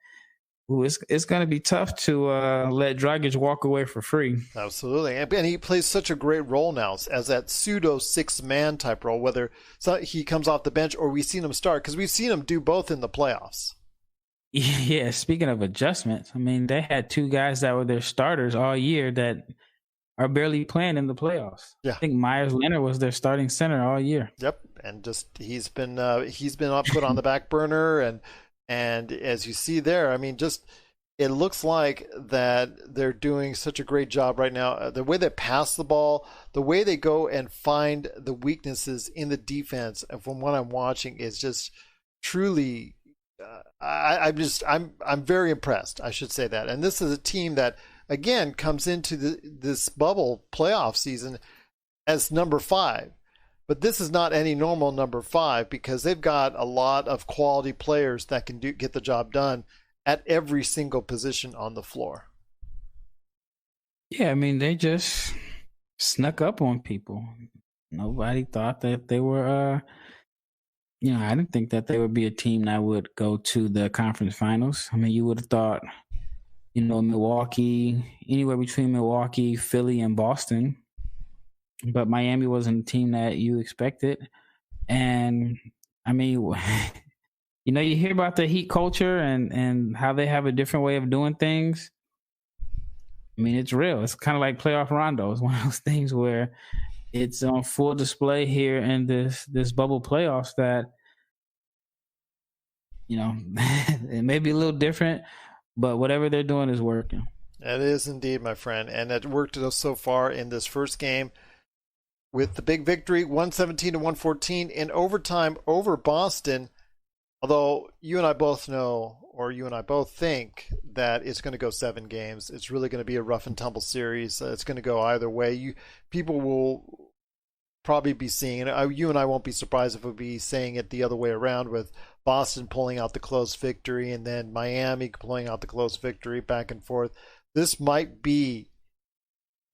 S2: it's going to be tough to let Dragic walk away for free.
S1: Absolutely. And he plays such a great role now as that pseudo six-man type role, whether he comes off the bench or we've seen him start, because we've seen him do both in the playoffs.
S2: Yeah, speaking of adjustments, I mean, they had two guys that were their starters all year that are barely playing in the playoffs.
S1: Yeah.
S2: I think Myers Leonard was their starting center all year.
S1: Yep, and just he's been put on the back burner, and as you see there, I mean, just it looks like that they're doing such a great job right now. The way they pass the ball, the way they go and find the weaknesses in the defense, and from what I'm watching, is just truly. I'm very impressed. I should say that, and this is a team that, again, comes into this bubble playoff season as number 5. But this is not any normal number 5 because they've got a lot of quality players that can get the job done at every single position on the floor.
S2: Yeah, I mean, they just snuck up on people. Nobody thought that they were, I didn't think that they would be a team that would go to the conference finals. I mean, you would have thought, Milwaukee, anywhere between Milwaukee, Philly, and Boston. But Miami wasn't a team that you expected. And, I mean, you hear about the Heat culture and how they have a different way of doing things. I mean, it's real. It's kind of like playoff Rondo. It's one of those things where it's on full display here in this bubble playoffs that, it may be a little different, but whatever they're doing is working.
S1: It is indeed, my friend. And it worked so far in this first game with the big victory, 117-114 in overtime over Boston. Although you and I both know, or you and I both think, that it's going to go 7 games. It's really going to be a rough and tumble series. It's going to go either way. People will probably be seeing it. You and I won't be surprised if we'll be saying it the other way around, with Boston pulling out the close victory and then Miami pulling out the close victory, back and forth. This might be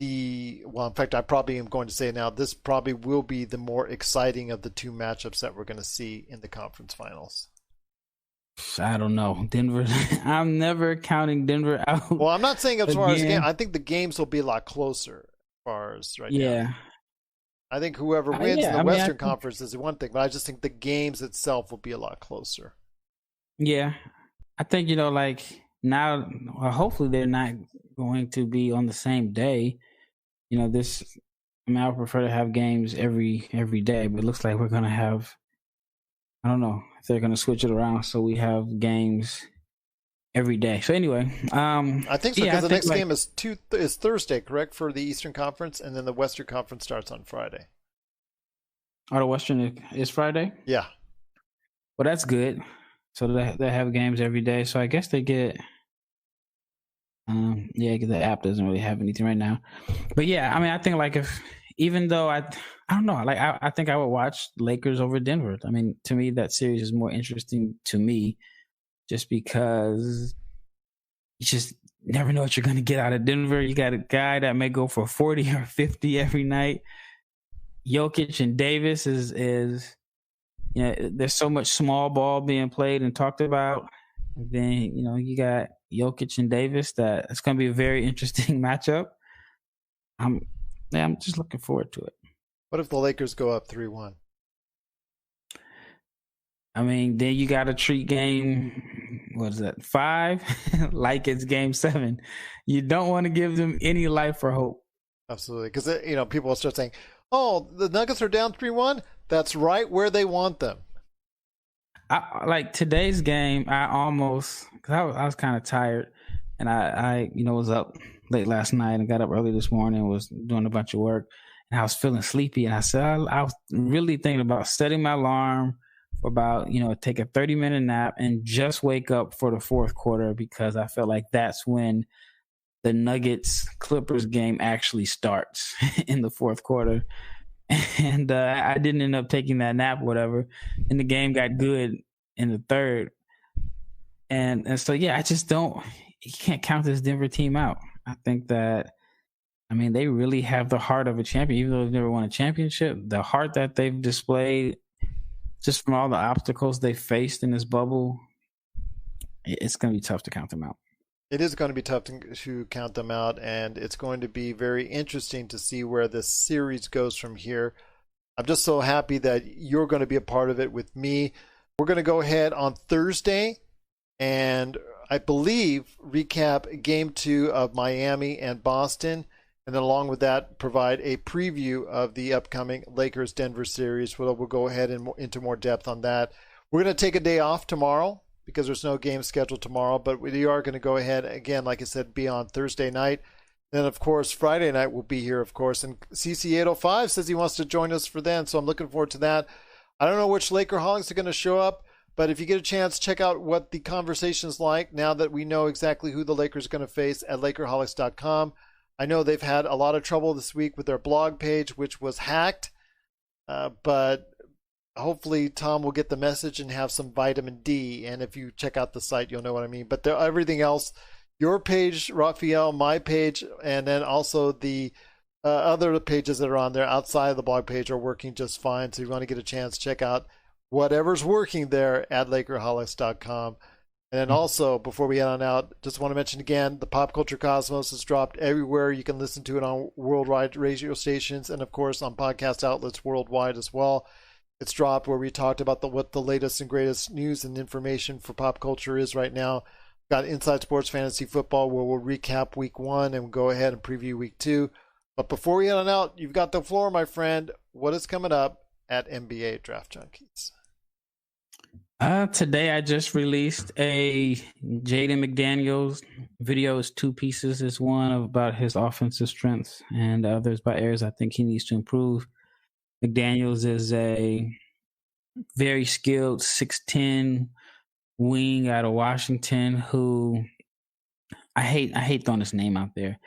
S1: in fact, I probably am going to say now, this probably will be the more exciting of the 2 matchups that we're going to see in the conference finals.
S2: I don't know. Denver, I'm never counting Denver out.
S1: Well, I'm not saying as far as game. I think the games will be a lot closer as far as now.
S2: Yeah.
S1: I think whoever wins in the Western Conference is one thing, but I just think the games itself will be a lot closer.
S2: Yeah. I think, now, hopefully they're not going to be on the same day. I would prefer to have games every day, but it looks like we're going to have, I don't know if they're going to switch it around so we have games every day. So anyway,
S1: I think so, because the next game is Thursday, correct, for the Eastern Conference, and then the Western Conference starts on Friday.
S2: Oh, the Western is Friday?
S1: Yeah.
S2: Well, that's good. So they have games every day. So I guess they get, because the app doesn't really have anything right now. But yeah, I mean, I think even though I don't know, I think I would watch Lakers over Denver. I mean, to me, that series is more interesting to me, just because you just never know what you're going to get out of Denver. You got a guy that may go for 40 or 50 every night. Jokic and Davis is there's so much small ball being played and talked about. Then, you got Jokic and Davis. That it's going to be a very interesting matchup. I'm just looking forward to it.
S1: What if the Lakers go up 3-1?
S2: I mean, then you got to treat game, 5, like it's game 7. You don't want to give them any life or hope.
S1: Absolutely. Because, people will start saying, oh, the Nuggets are down 3-1. That's right where they want them.
S2: Today's game, because I was kind of tired, and I was up late last night and got up early this morning, was doing a bunch of work, and I was feeling sleepy, and I said I was really thinking about setting my alarm for about, take a 30-minute nap and just wake up for the fourth quarter, because I felt like that's when the Nuggets Clippers game actually starts in the fourth quarter. And I didn't end up taking that nap or whatever. And the game got good in the third. And so, yeah, I just don't – you can't count this Denver team out. I think that – I mean, they really have the heart of a champion. Even though they've never won a championship, the heart that they've displayed just from all the obstacles they faced in this bubble, it's going to be tough to count them out.
S1: It is going to be tough to count them out, and it's going to be very interesting to see where this series goes from here. I'm just so happy that you're going to be a part of it with me. We're going to go ahead on Thursday and I believe recap Game 2 of Miami and Boston, and then along with that provide a preview of the upcoming Lakers-Denver series. We'll go ahead and into more depth on that. We're going to take a day off tomorrow because there's no game scheduled tomorrow, but we are going to go ahead, again, like I said, be on Thursday night. Then, of course, Friday night we'll be here, of course, and CC805 says he wants to join us for then, so I'm looking forward to that. I don't know which Lakerholics are going to show up, but if you get a chance, check out what the conversation's like now that we know exactly who the Lakers are going to face at Lakerholics.com. I know they've had a lot of trouble this week with their blog page, which was hacked, but hopefully Tom will get the message and have some vitamin D. And if you check out the site, you'll know what I mean. But everything else, your page, Rafael, my page, and then also the other pages that are on there outside of the blog page are working just fine. So if you want to get a chance, check out whatever's working there at Lakerholics.com. And then also, before we head on out, just want to mention again, the Pop Culture Cosmos is dropped everywhere. You can listen to it on worldwide radio stations and, of course, on podcast outlets worldwide as well. It's dropped where we talked about what the latest and greatest news and information for pop culture is right now. Got Inside Sports Fantasy Football where we'll recap week 1 and go ahead and preview week 2. But before we head on out, you've got the floor, my friend. What is coming up at NBA Draft Junkies?
S2: Today I just released a Jaden McDaniels video. It's 2 pieces. It's one about his offensive strengths and the other is about areas I think he needs to improve. McDaniels is a very skilled 6'10" wing out of Washington who I hate throwing his name out there.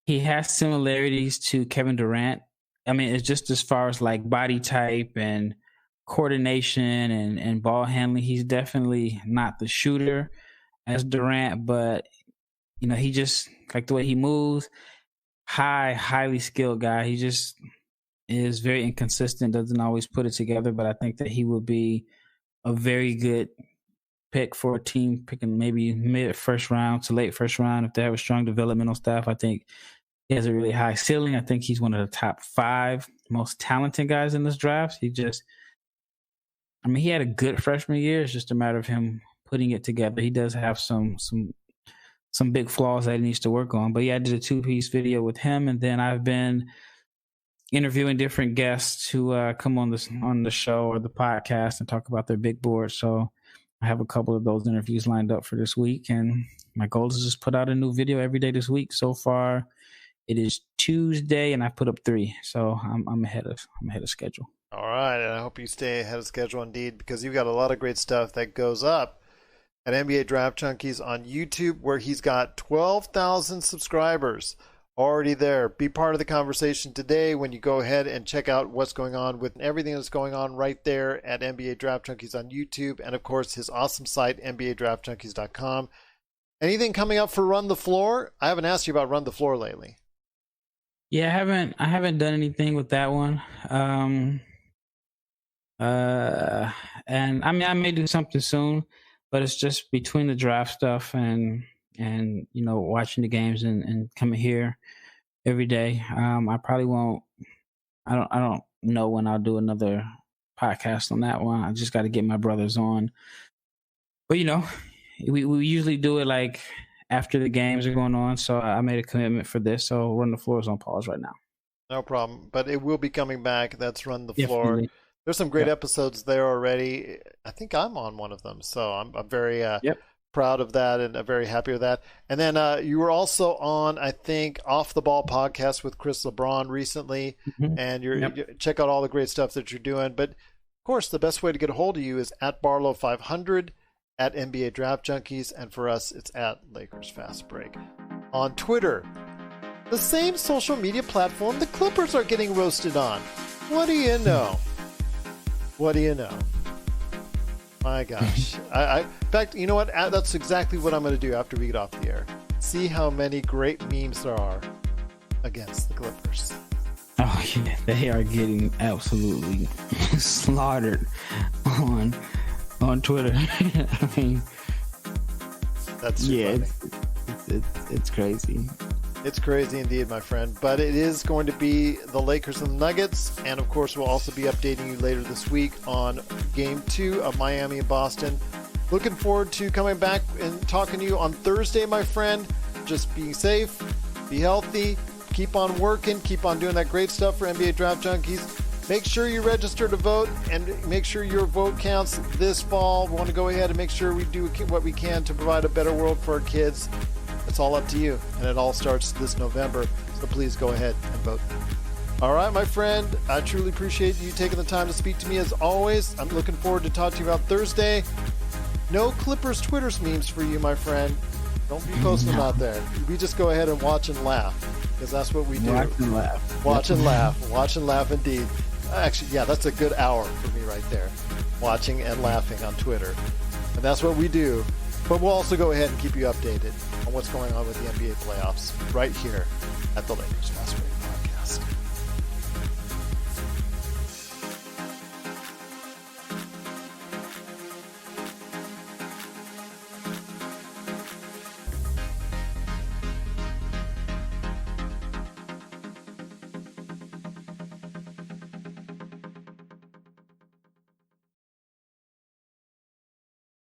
S2: He has similarities to Kevin Durant. I mean, it's just as far as like body type and coordination and ball handling. He's definitely not the shooter as Durant, but you know, he just like the way he moves, highly skilled guy. He just is very inconsistent, doesn't always put it together, but I think that he will be a very good pick for a team picking maybe mid-first round to late first round. If they have a strong developmental staff, I think he has a really high ceiling. I think he's one of the top 5 most talented guys in this draft. He had a good freshman year. It's just a matter of him putting it together. He does have some big flaws that he needs to work on. But yeah, I did a 2-piece video with him, and then I've been interviewing different guests who come on the show or the podcast and talk about their big board. So I have a couple of those interviews lined up for this week, and my goal is just put out a new video every day this week. So far, it is Tuesday, and I put up 3, so I'm ahead of schedule.
S1: All right, and I hope you stay ahead of schedule indeed, because you've got a lot of great stuff that goes up at NBA Draft Junkies on YouTube, where he's got 12,000 subscribers already there. Be part of the conversation today when you go ahead and check out what's going on with everything that's going on right there at NBA Draft Junkies on YouTube, and of course his awesome site, NBADraftJunkies.com. Anything coming up for Run the Floor? I haven't asked you about Run the Floor lately.
S2: Yeah, I haven't done anything with that one. And I mean, I may do something soon, but it's just between the draft stuff and you know, watching the games and coming here every day. I probably won't. I don't know when I'll do another podcast on that one. I just got to get my brothers on. But you know, we usually do it like after the games are going on. So I made a commitment for this. So Run the Floor is on pause right now. No problem, but it will be coming back. That's Run the Floor. Definitely. There's some great episodes there already. I think I'm on one of them, so I'm very proud of that and very happy with that. And then you were also on, I think, Off the Ball podcast with Chris LeBron recently, and you check out all the great stuff that you're doing. But of course, the best way to get a hold of you is at Barlowe500, at NBA Draft Junkies, and for us, it's at Lakers Fast Break.
S1: on Twitter. The same social media platform the Clippers are getting roasted on. What do you know? What do you know? My gosh. In fact, you know what? That's exactly what I'm going to do after we get off the air. See how many great memes there are against the Clippers.
S2: Oh, yeah. They are getting absolutely slaughtered on Twitter. I mean,
S1: that's
S2: it's crazy.
S1: It's crazy indeed, my friend. But it is going to be the Lakers and the Nuggets. And, of course, we'll also be updating you later this week on Game 2 of Miami and Boston. Looking forward to coming back and talking to you on Thursday, my friend. Just be safe, be healthy, keep on working, keep on doing that great stuff for NBA Draft Junkies. Make sure you register to vote and make sure your vote counts this fall. We want to go ahead and make sure we do what we can to provide a better world for our kids. It's all up to you, and it all starts this November, so please go ahead and vote. All right, my friend, I truly appreciate you taking the time to speak to me as always. I'm looking forward to talking to you about Thursday. No Clippers Twitter's memes for you, my friend. Don't be posting them out there. We just go ahead and watch and laugh, because that's what we do.
S2: Watch and laugh.
S1: Watch and laugh. Watch and laugh indeed. Actually, yeah, that's a good hour for me right there. Watching and laughing on Twitter. And that's what we do. But we'll also go ahead and keep you updated on what's going on with the NBA playoffs right here at the Lakers Fast Break.